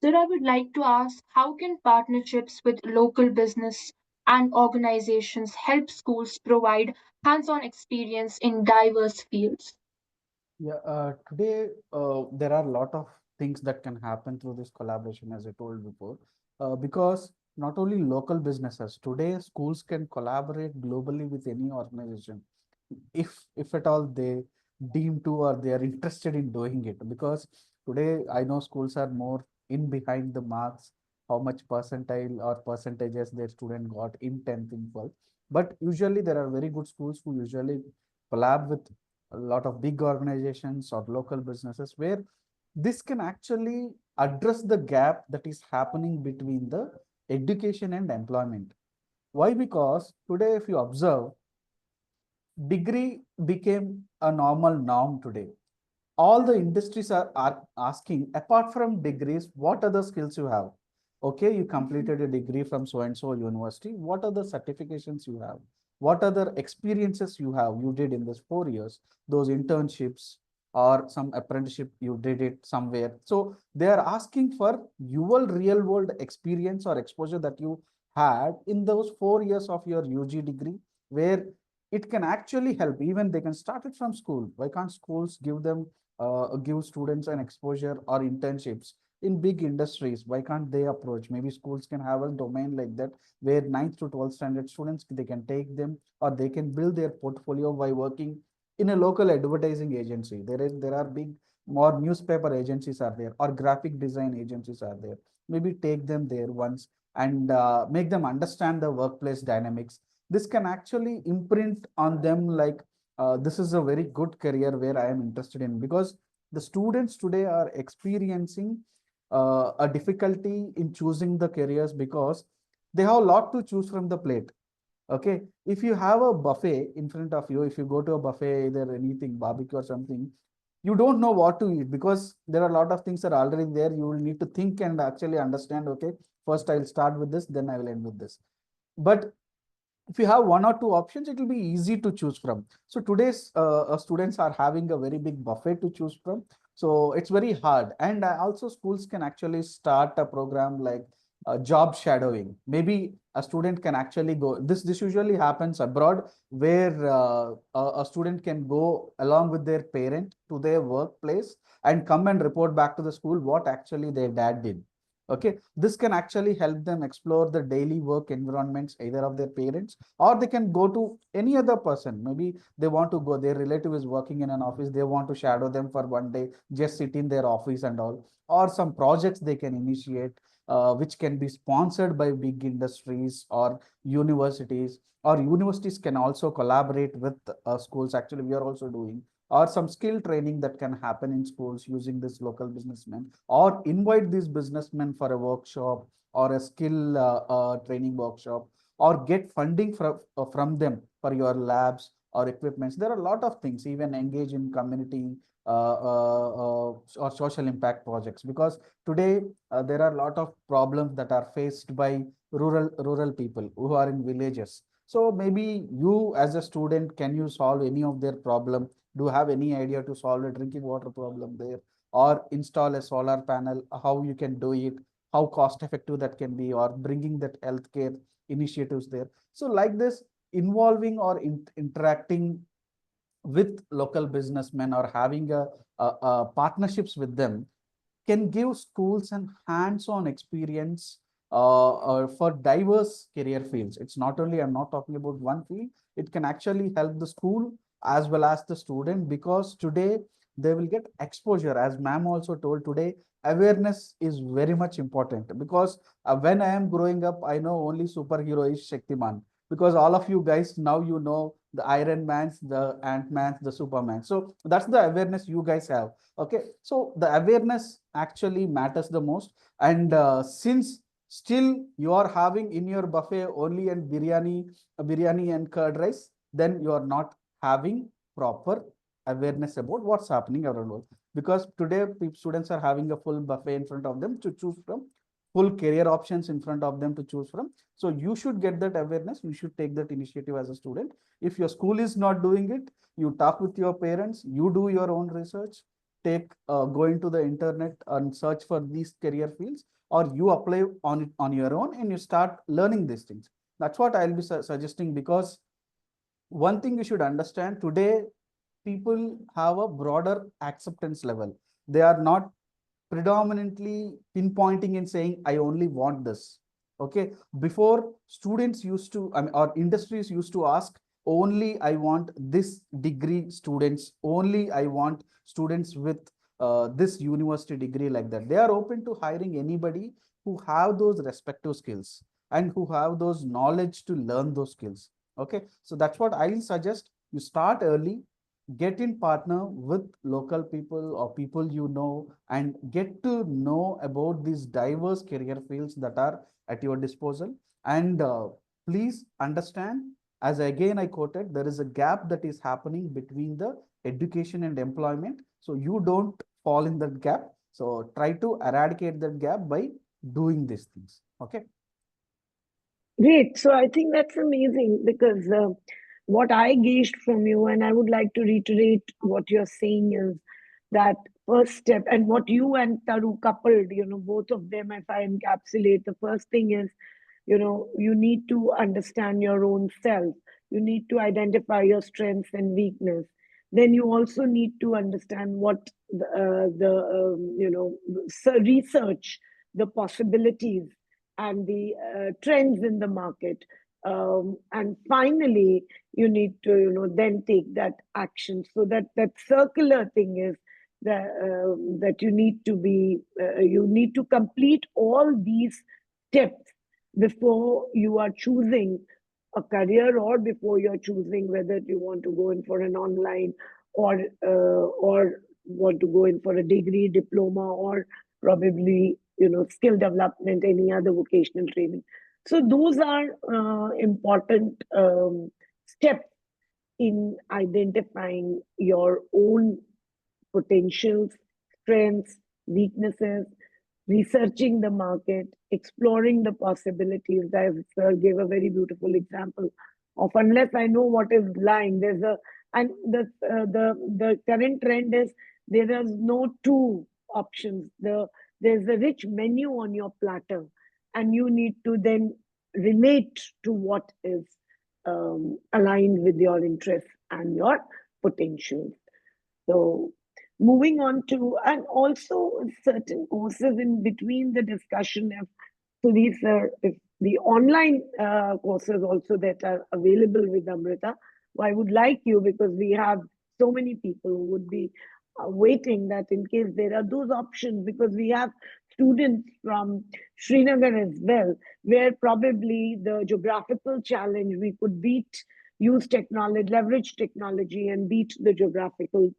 Sir, I would like to ask, how can partnerships with local business and organizations help schools provide hands-on experience in diverse fields? Yeah, today there are a lot of things that can happen through this collaboration, as I told before, because not only local businesses, today schools can collaborate globally with any organization, if at all they deem to or they are interested in doing it. Because today I know schools are more in behind the marks, how much percentile or percentages their student got in 10th in 12th. But usually there are very good schools who usually collab with a lot of big organizations or local businesses, where this can actually address the gap that is happening between the education and employment. Why? Because today, if you observe, degree became a normal norm today. All the industries are asking, apart from degrees, what other skills you have? Okay, you completed a degree from so and so university. What are the certifications you have? What other experiences you have? You did in this 4 years, those internships or some apprenticeship, you did it somewhere. So they are asking for your real world experience or exposure that you had in those 4 years of your UG degree, where it can actually help. Even they can start it from school. Why can't schools give students an exposure or internships in big industries? Why can't they approach? Maybe schools can have a domain like that, where 9th to 12th standard students, they can take them, or they can build their portfolio by working in a local advertising agency. There are big more newspaper agencies are there, or graphic design agencies are there. Maybe take them there once and make them understand the workplace dynamics. This can actually imprint on them like, this is a very good career where I am interested in. Because the students today are experiencing a difficulty in choosing the careers, because they have a lot to choose from the plate. Okay, if you have a buffet in front of you, if you go to a buffet, either anything, barbecue or something, you don't know what to eat, because there are a lot of things that are already there. You will need to think and actually understand, okay, first I'll start with this, then I will end with this. But if you have one or two options, it will be easy to choose from. So today's students are having a very big buffet to choose from. So it's very hard. And also schools can actually start a program like job shadowing. Maybe a student can actually go, this usually happens abroad, where a student can go along with their parent to their workplace and come and report back to the school what actually their dad did. Okay, this can actually help them explore the daily work environments either of their parents, or they can go to any other person. Maybe they want to go, their relative is working in an office, they want to shadow them for one day, just sit in their office and all. Or some projects they can initiate, which can be sponsored by big industries or universities. Or universities can also collaborate with schools. Actually, we are also doing, or some skill training that can happen in schools using this local businessmen, or invite these businessmen for a workshop or a skill training workshop, or get funding from them for your labs or equipments. There are a lot of things, even engage in community or social impact projects, because today there are a lot of problems that are faced by rural people who are in villages. So maybe you as a student, can you solve any of their problem? Do you have any idea to solve a drinking water problem there, or install a solar panel? How you can do it, how cost effective that can be, or bringing that healthcare initiatives there. So like this, involving or interacting with local businessmen, or having a partnerships with them, can give schools an hands-on experience for diverse career fields. It's not only, I'm not talking about one field, it can actually help the school as well as the student, because today they will get exposure. As ma'am also told today, awareness is very much important, because when I am growing up, I know only superhero is Shaktiman, because all of you guys now you know the Iron Mans, the Ant-Mans, the Superman. So that's the awareness you guys have. Okay, so the awareness actually matters the most. And since still you are having in your buffet only and biryani and curd rice, then you are not having proper awareness about what's happening around world. Because today students are having a full buffet in front of them to choose from, full career options in front of them to choose from. So you should get that awareness. You should take that initiative as a student. If your school is not doing it, you talk with your parents, you do your own research, go into the internet and search for these career fields, or you apply on it on your own and you start learning these things. That's what I'll be suggesting, because one thing you should understand today, people have a broader acceptance level. They are not predominantly pinpointing and saying, I only want this. Okay. Before, students used to, I mean, or industries used to ask, only I want this degree students, only I want students with this university degree, like that. They are open to hiring anybody who have those respective skills and who have those knowledge to learn those skills. Okay. So that's what I'll suggest. You start early, get in partner with local people or people you know, and get to know about these diverse career fields that are at your disposal. And please understand, as again I quoted, there is a gap that is happening between the education and employment. So you don't fall in that gap. So try to eradicate that gap by doing these things. Okay. Great. So I think that's amazing, because what I gauged from you, and I would like to reiterate what you're saying, is that first step, and what you and Taru coupled, both of them, if I encapsulate, the first thing is, you need to understand your own self. You need to identify your strengths and weakness. Then you also need to understand what research the possibilities and the trends in the market. And finally, you need to, then take that action. So that circular thing is that you need to complete all these steps before you are choosing a career, or before you're choosing whether you want to go in for an online, or want to go in for a degree, diploma, or probably skill development, any other vocational training. So those are important steps in identifying your own potentials, strengths, weaknesses, researching the market, exploring the possibilities. As Sir gave a very beautiful example of, unless I know what is lying, the current trend is there is no two options. There's a rich menu on your platter, and you need to then relate to what is aligned with your interests and your potentials. So moving on to, and also certain courses in between the discussion, if the online courses also that are available with Amrita, I would like you, because we have so many people who would be waiting, that in case there are those options, because we have students from Srinagar as well, where probably the geographical challenge we could use technology, leverage technology, and beat the geographical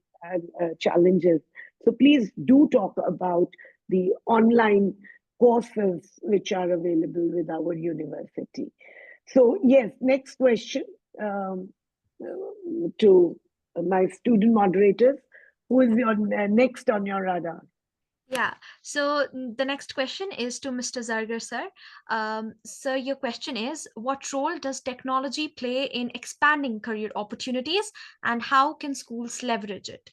challenges. So please do talk about the online courses which are available with our university. So yes, next question to my student moderators. Who is your next on your radar? Yeah, so the next question is to Mr. Zargar, sir. Sir, your question is, what role does technology play in expanding career opportunities, and how can schools leverage it?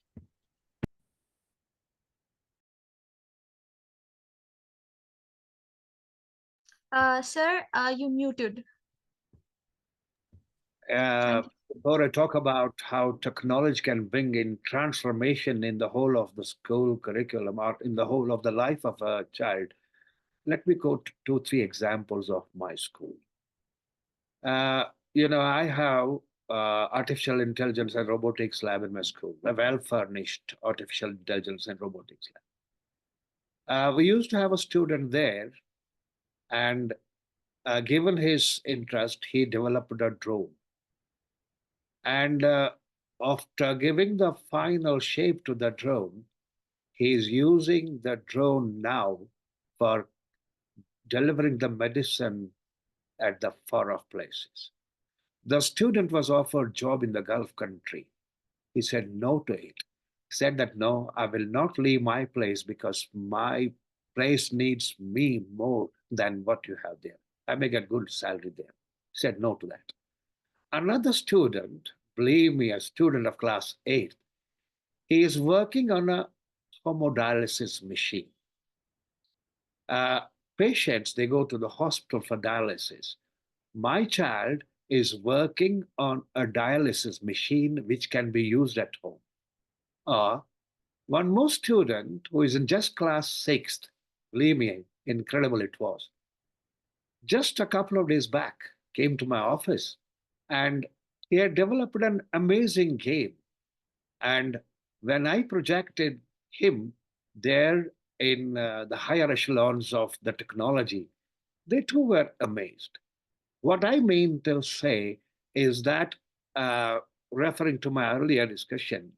Sir, you muted. Uh, Before I talk about how technology can bring in transformation in the whole of the school curriculum or in the whole of the life of a child, let me quote two, three examples of my school. Uh, I have artificial intelligence and robotics lab in my school, a well-furnished artificial intelligence and robotics lab. We used to have a student there, and given his interest, he developed a drone. And after giving the final shape to the drone, he is using the drone now for delivering the medicine at the far off places. The student was offered job in the Gulf country. He said no to it. He said that no, I will not leave my place because my place needs me more than what you have there. I may get good salary there. He said no to that. Another student, believe me, a student of class 8, he is working on a hemodialysis machine. Uh, Patients, they go to the hospital for dialysis. My child is working on a dialysis machine which can be used at home. One more student who is in just class 6th, believe me, incredible it was, just a couple of days back came to my office and he had developed an amazing game. And when I projected him there in the higher echelons of the technology, they too were amazed. What I mean to say is that, referring to my earlier discussion,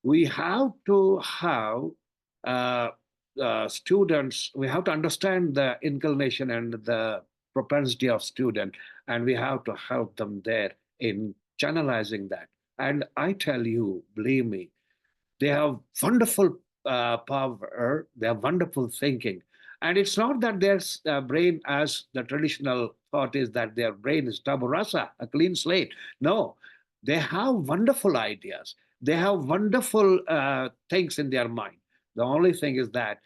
we have to have uh, students, we have to understand the inclination and the propensity of student, and we have to help them there in channelizing that. And I tell you, believe me, they have wonderful power, they have wonderful thinking. And it's not that their brain, as the traditional thought is, that their brain is tabu rasa, a clean slate. No, they have wonderful ideas. They have wonderful things in their mind. The only thing is that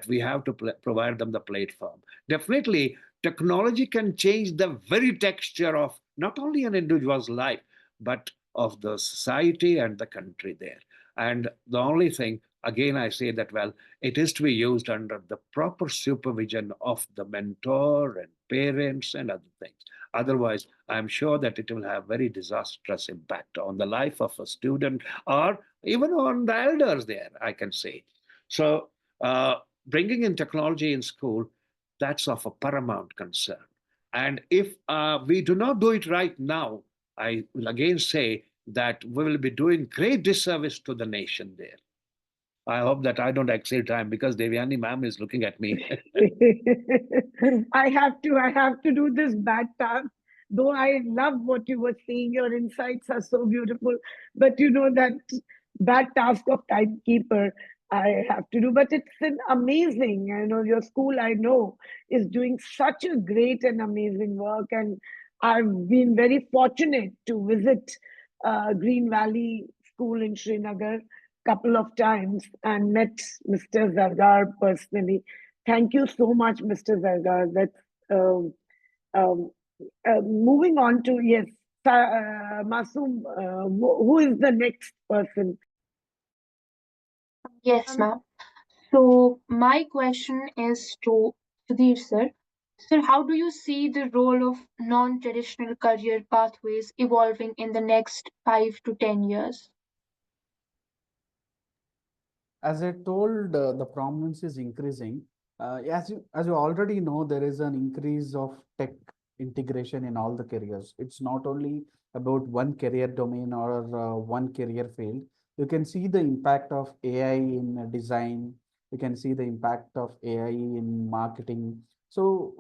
we have to provide them the platform. Definitely, technology can change the very texture of not only an individual's life, but of the society and the country there. And the only thing, again, I say that, well, it is to be used under the proper supervision of the mentor and parents and other things. Otherwise, I'm sure that it will have very disastrous impact on the life of a student or even on the elders there, I can say. So, bringing in technology in school, that's of a paramount concern. And if we do not do it right now, I will again say that we will be doing great disservice to the nation there. I hope that I don't exceed time because Devyani ma'am is looking at me. I have to do this bad task. Though I love what you were saying, your insights are so beautiful. But you know that bad task of timekeeper I have to do. But it's an amazing, your school I know is doing such a great and amazing work. And I've been very fortunate to visit Green Valley School in Srinagar couple of times and met Mr. Zargar personally. Thank you so much, Mr. Zargar. That's um, moving on to, yes, Masoom, who is the next person? Yes, ma'am. So my question is to Sudhir sir. Sir, how do you see the role of non-traditional career pathways evolving in the next 5 to 10 years? As I told, the prominence is increasing. As you already know, there is an increase of tech integration in all the careers. It's not only about one career domain or one career field. You can see the impact of AI in design. You can see the impact of AI in marketing. So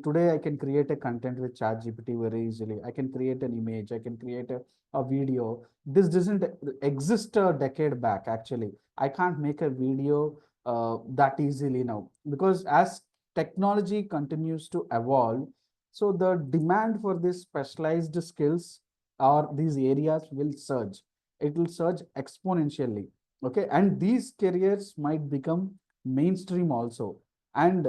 today I can create a content with ChatGPT very easily. I can create an image. I can create a video. This doesn't exist a decade back, actually. I can't make a video that easily now, because as technology continues to evolve, so the demand for these specialized skills or these areas will surge. It will surge exponentially. Okay. And these careers might become mainstream also. And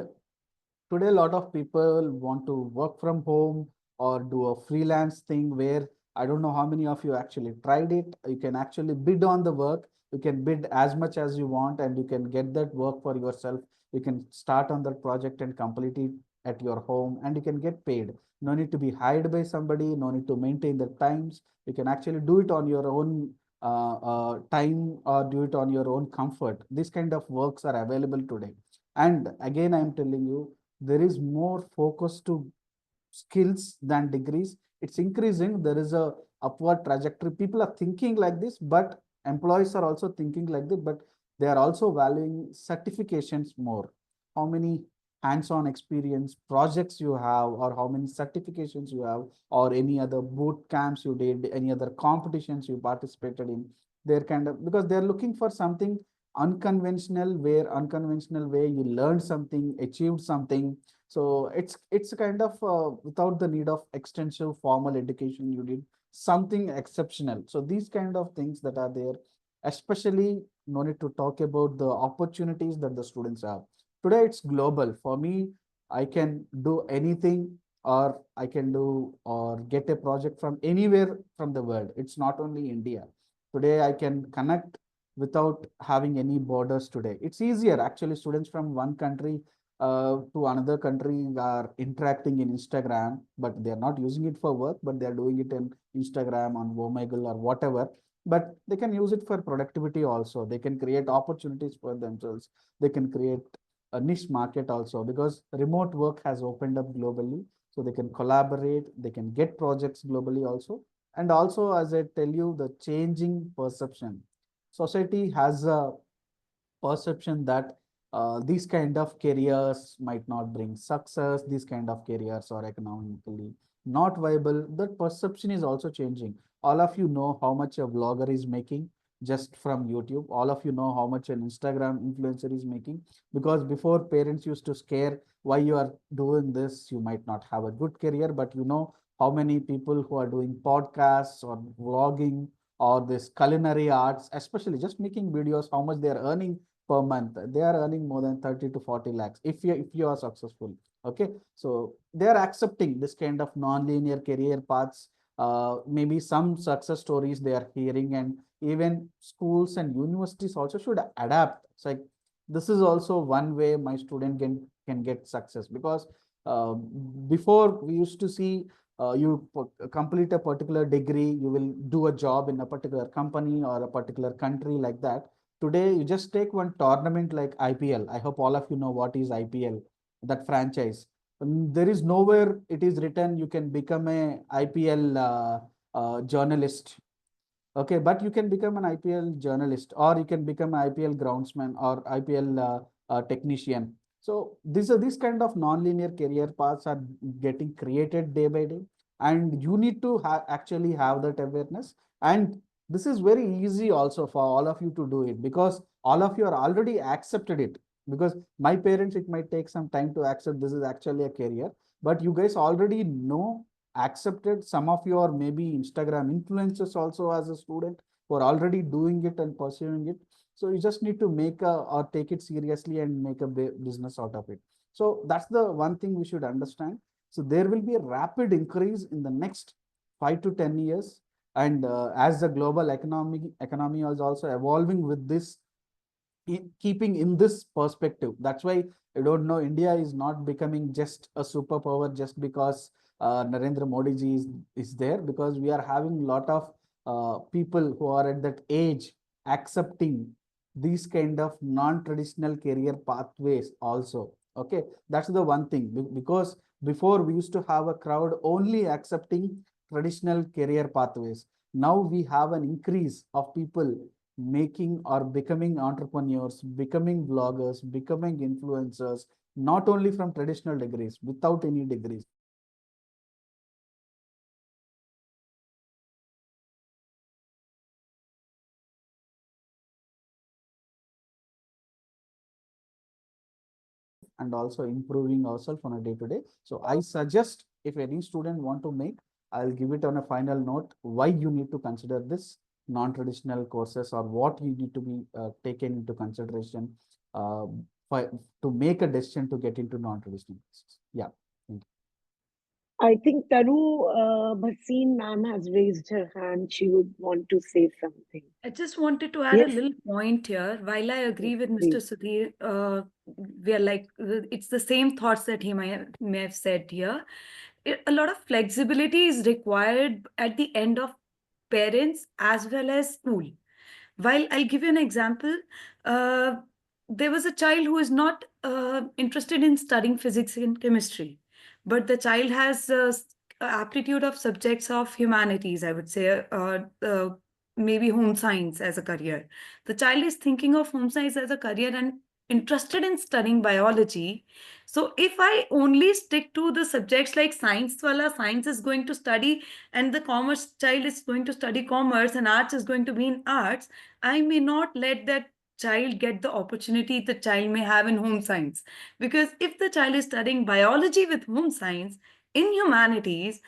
today, a lot of people want to work from home or do a freelance thing where I don't know how many of you actually tried it. You can actually bid on the work. You can bid as much as you want, and you can get that work for yourself. You can start on that project and complete it at your home, and you can get paid. No need to be hired by somebody. No need to maintain the times. You can actually do it on your own time, or do it on your own comfort. These kind of works are available today. And again, I'm telling you, there is more focus to skills than degrees. It's increasing. There is a upward trajectory. People are thinking like this, but employees are also thinking like this, but they are also valuing certifications more. How many hands-on experience projects you have, or how many certifications you have, or any other boot camps you did, any other competitions you participated in. They're kind of, because they're looking for something unconventional way you learned something, achieved something. So it's kind of without the need of extensive formal education, you did something exceptional. So these kind of things that are there, especially no need to talk about the opportunities that the students have. Today it's global. For me, I can do anything, or I can do or get a project from anywhere from the world. It's not only India. Today I can connect without having any borders today. It's easier. Actually, students from one country to another country are interacting in Instagram, but they're not using it for work, but they're doing it in Instagram, on Omegle or whatever. But they can use it for productivity also. They can create opportunities for themselves. They can create a niche market also, because remote work has opened up globally. So they can collaborate, they can get projects globally also. And also, as I tell you, the changing perception. Society has a perception that these kind of careers might not bring success, these kind of careers are economically not viable. That perception is also changing. All of you know how much a vlogger is making just from YouTube. All of you know how much an Instagram influencer is making, because before, parents used to scare, why you are doing this, you might not have a good career. But you know how many people who are doing podcasts or vlogging or this culinary arts, especially just making videos, how much they are earning per month. They are earning more than 30 to 40 lakhs if you are successful. Okay, so they are accepting this kind of non-linear career paths. Maybe some success stories they are hearing, and even schools and universities also should adapt. It's like, this is also one way my student can get success. Because uh, before, we used to see you complete a particular degree, you will do a job in a particular company or a particular country, like that. Today, you just take one tournament like IPL. I hope all of you know what is IPL, that franchise. There is nowhere it is written you can become a IPL journalist. Okay, but you can become an IPL journalist, or you can become an IPL groundsman, or IPL technician. So these kind of non-linear career paths are getting created day by day, and you need to actually have that awareness. And this is very easy also for all of you to do it, because all of you are already accepted it. Because my parents, it might take some time to accept this is actually a career, but you guys already know, accepted. Some of you are maybe Instagram influencers also as a student, who are already doing it and pursuing it. So you just need to make a, or take it seriously and make a business out of it. So that's the one thing we should understand. So there will be a rapid increase in the next 5 to 10 years. And as the global economy is also evolving with this, keeping in this perspective. That's why I don't know, India is not becoming just a superpower just because Narendra Modi ji is there, because we are having a lot of people who are at that age accepting these kind of non-traditional career pathways also. Okay, that's the one thing. Because before, we used to have a crowd only accepting traditional career pathways. Now we have an increase of people making or becoming entrepreneurs, becoming vloggers, becoming influencers, not only from traditional degrees, without any degrees. And also improving ourselves on a day to day. So I suggest, if any student want to make, I'll give it on a final note, why you need to consider this non-traditional courses, or what you need to be taken into consideration uh, for, to make a decision to get into non-traditional courses. Yeah. Thank you. I think Taru Bhasin ma'am has raised her hand. She would want to say something. I just wanted to add a Yes. little point here. While I agree with Mr. Please. Sudhir, we are like, it's the same thoughts that he may have said here. A lot of flexibility is required at the end of parents as well as school. While I'll give you an example, there was a child who is not interested in studying physics and chemistry, but the child has aptitude of subjects of humanities, I would say, maybe home science as a career. The child is thinking of home science as a career and interested in studying biology. So if I only stick to the subjects like science, wala science is going to study, and the commerce child is going to study commerce, and arts is going to be in arts, I may not let that child get the opportunity the child may have in home science. Because if the child is studying biology with home science, in humanities,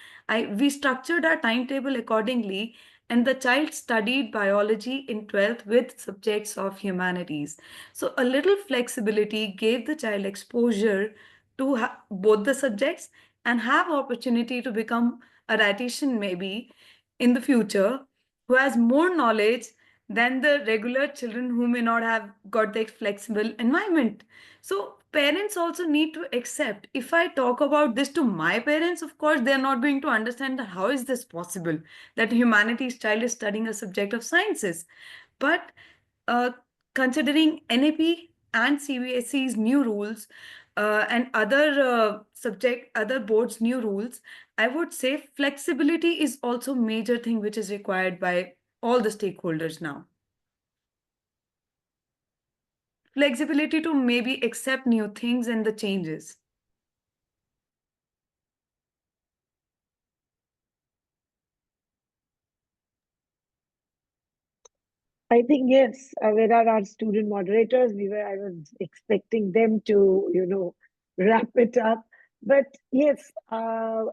we structured our timetable accordingly, and the child studied biology in 12th with subjects of humanities. So a little flexibility gave the child exposure to both the subjects and have opportunity to become a dietitian maybe in the future, who has more knowledge than the regular children who may not have got the flexible environment. So parents also need to accept, if I talk about this to my parents, of course they're not going to understand that how is this possible that a humanities child is studying a subject of sciences. But considering NAP and CBSE's new rules, and other boards new rules, I would say flexibility is also major thing which is required by all the stakeholders now. Flexibility to maybe accept new things and the changes. I think yes, where are our student moderators? I was expecting them to, wrap it up. But yes,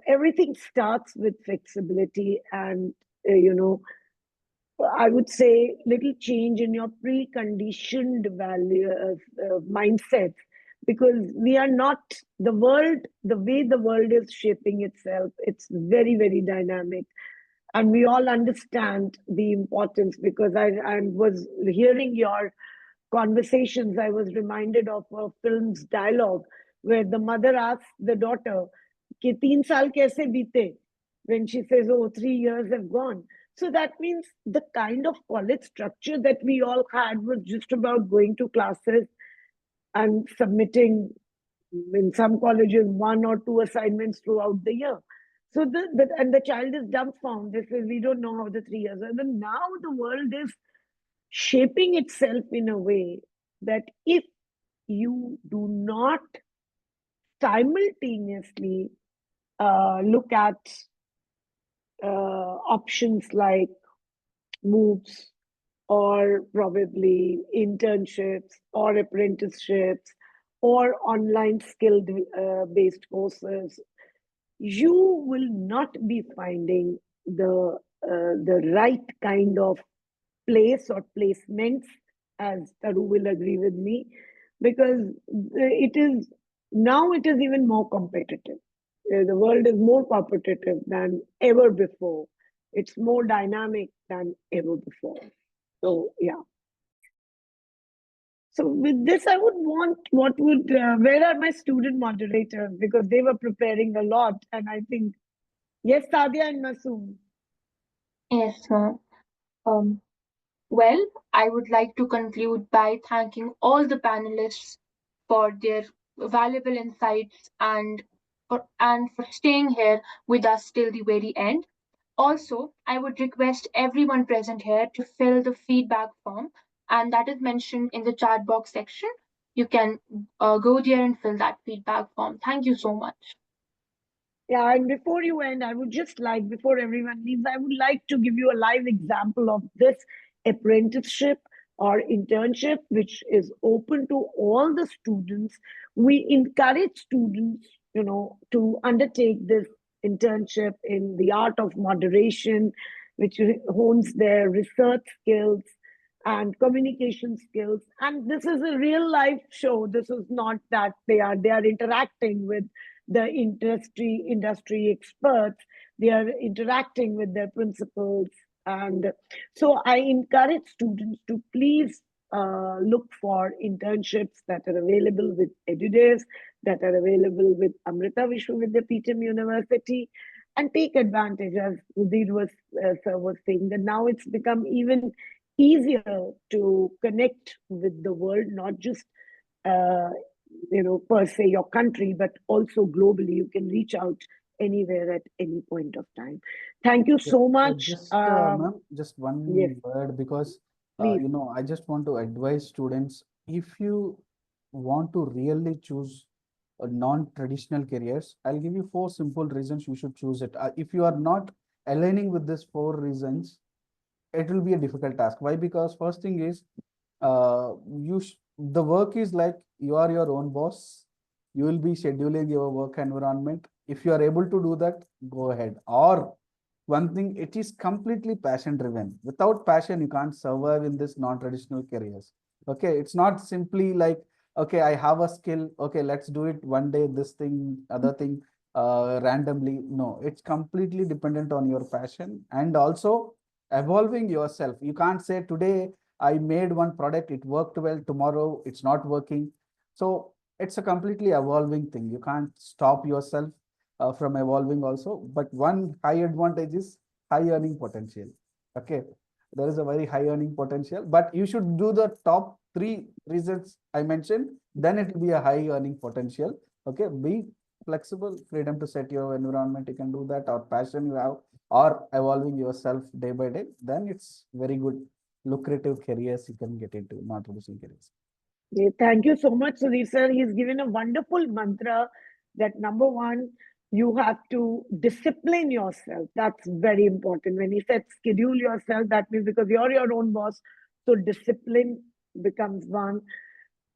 everything starts with flexibility and, I would say little change in your preconditioned value mindset, because we are not the world, the way the world is shaping itself. It's very, very dynamic. And we all understand the importance, because I was hearing your conversations. I was reminded of a film's dialogue where the mother asks the daughter, "Ki 3 saal kaise beete?" When she says, "Oh, 3 years have gone." So that means the kind of college structure that we all had was just about going to classes and submitting, in some colleges, 1 or 2 assignments throughout the year. So the child is dumbfounded. They say, "We don't know how the 3 years are." And now the world is shaping itself in a way that if you do not simultaneously look at options like MOOCs or probably internships or apprenticeships or online skill based courses, you will not be finding the right kind of place or placements, as Taru will agree with me, because it is even more competitive. The world is more competitive than ever before. It's more dynamic than ever before. So yeah. So with this, I would want where are my student moderators? Because they were preparing a lot, and I think, yes, Sadia and Masoom. Yes, ma'am. Well, I would like to conclude by thanking all the panelists for their valuable insights and for staying here with us till the very end. Also, I would request everyone present here to fill the feedback form, and that is mentioned in the chat box section. You can go there and fill that feedback form. Thank you so much. Yeah, and before you end, I would just like, before everyone leaves, I would like to give you a live example of this apprenticeship or internship, which is open to all the students. We encourage students, to undertake this internship in the art of moderation, which hones their research skills and communication skills. And this is a real life show. This is not that they are interacting with the industry experts, they are interacting with their principals. And so I encourage students to please look for internships that are available with Edudevs, that are available with Amrita Vishwa Vidyapeetham University, and take advantage, as Udit sir was saying, that now it's become even easier to connect with the world, not just per se your country, but also globally. You can reach out anywhere at any point of time. Thank you so much. Just, ma'am, just one yes. word, because Please. I just want to advise students, if you want to really choose non-traditional careers, I'll give you 4 simple reasons you should choose it. If you are not aligning with these 4 reasons, it will be a difficult task. Why? Because first thing is, the work is like you are your own boss. You will be scheduling your work environment. If you are able to do that, go ahead. Or one thing, it is completely passion driven. Without passion, you can't survive in this non-traditional careers. Okay, it's not simply like, okay, I have a skill, okay, let's do it one day, this thing, other thing, randomly. No, it's completely dependent on your passion, and also evolving yourself. You can't say today I made one product, it worked well, tomorrow it's not working. So it's a completely evolving thing. You can't stop yourself from evolving also. But one high advantage is high earning potential. Okay, there is a very high earning potential, but you should do the top 3 reasons I mentioned, then it will be a high earning potential. Okay, be flexible, freedom to set your environment, you can do that, or passion you have, or evolving yourself day by day, then it's very good lucrative careers you can get into, not traditional careers. Thank you so much, Sudhir sir. He's given a wonderful mantra that number 1, you have to discipline yourself. That's very important. When he said schedule yourself, that means because you're your own boss, so discipline becomes one.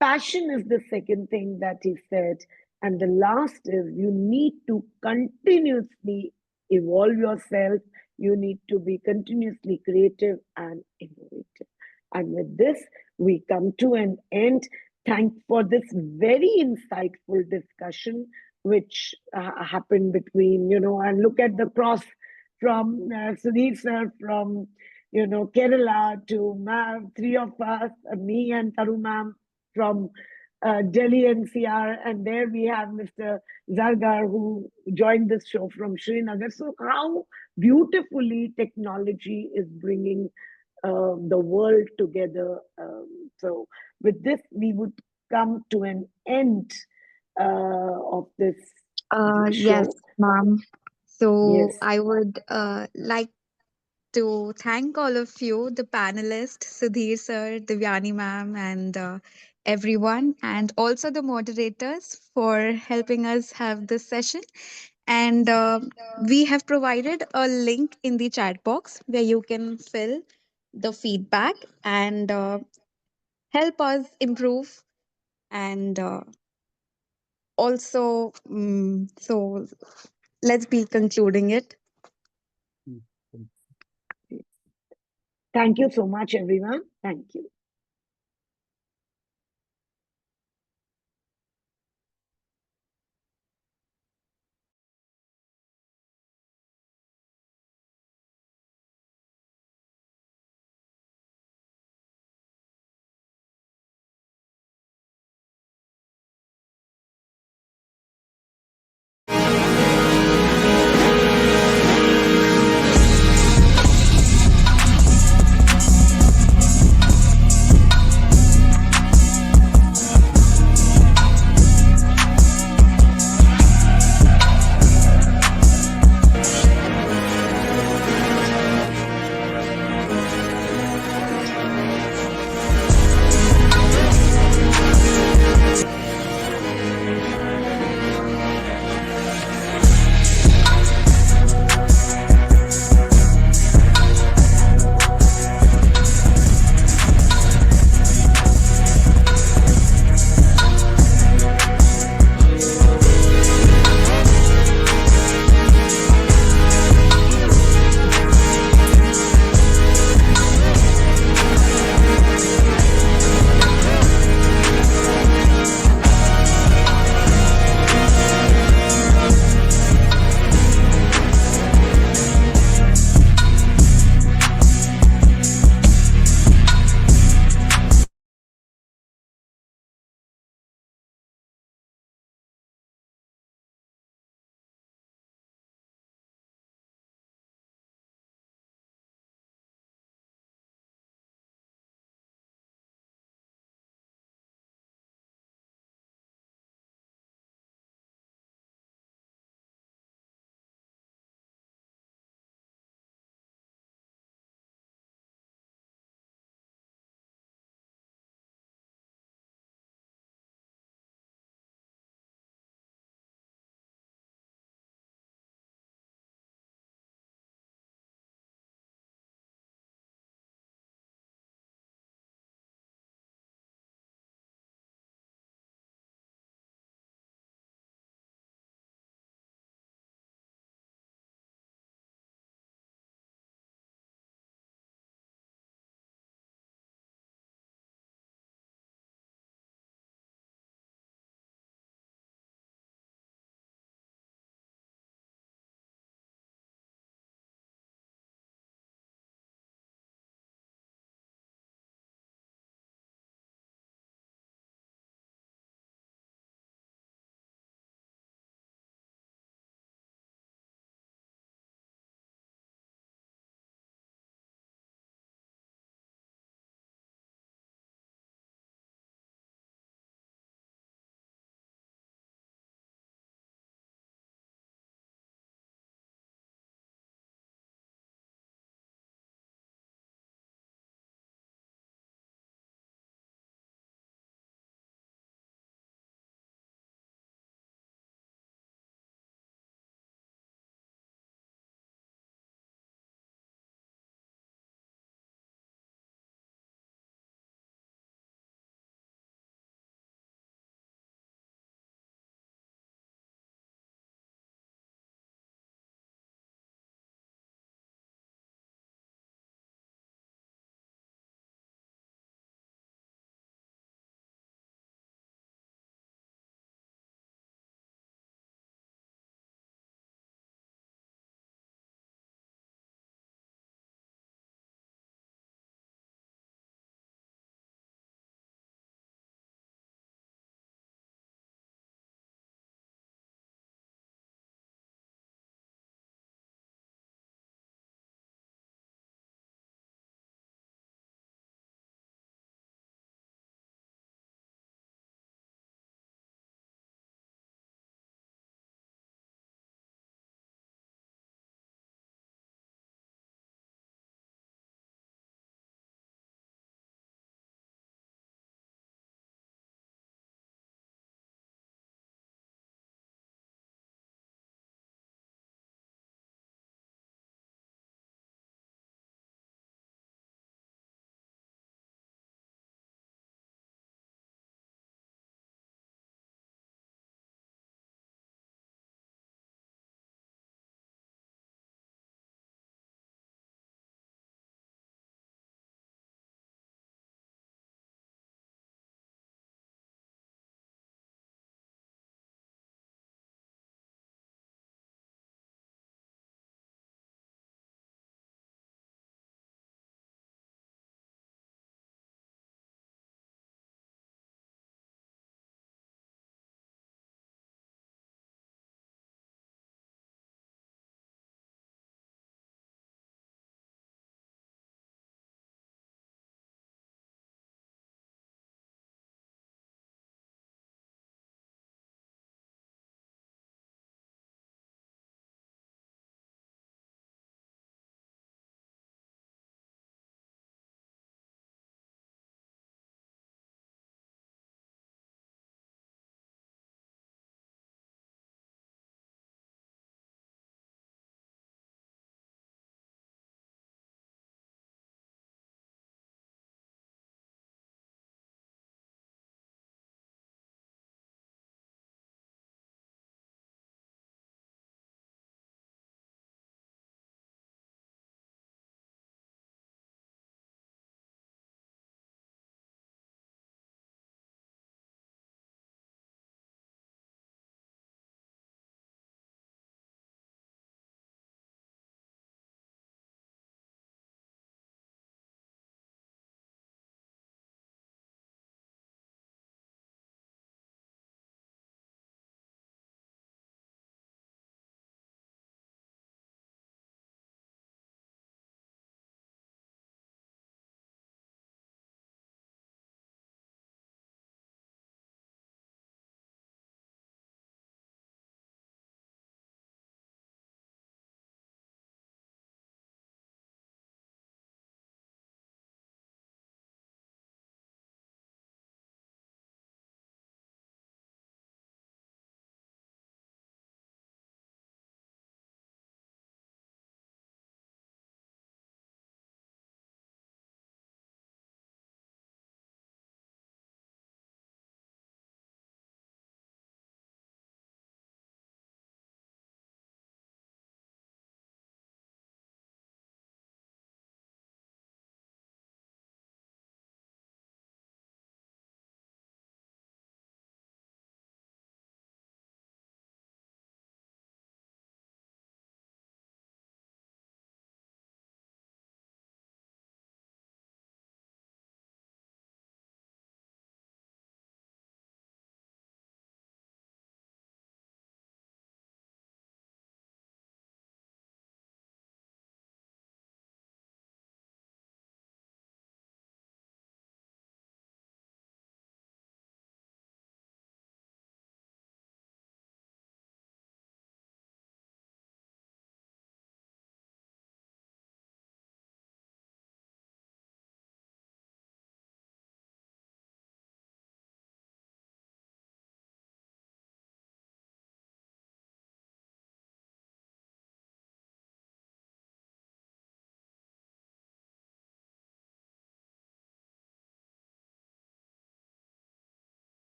Passion is the second thing that he said. And the last is you need to continuously evolve yourself. You need to be continuously creative and innovative. And with this, we come to an end. Thanks for this very insightful discussion, which happened between, and look at the cross from Sudhir sir from, Kerala to ma'am, 3 of us, me and Taru ma'am from Delhi NCR, and there we have Mr. Zargar, who joined this show from Srinagar. So how beautifully technology is bringing the world together. So with this, we would come to an end of this Yes, show. ma'am. So Yes. I would like to thank all of you, the panelists, Sudhir sir, Divyani ma'am, and everyone, and also the moderators for helping us have this session. And we have provided a link in the chat box where you can fill the feedback and help us improve. And also, so let's be concluding it. Thank you so much, everyone. Thank you.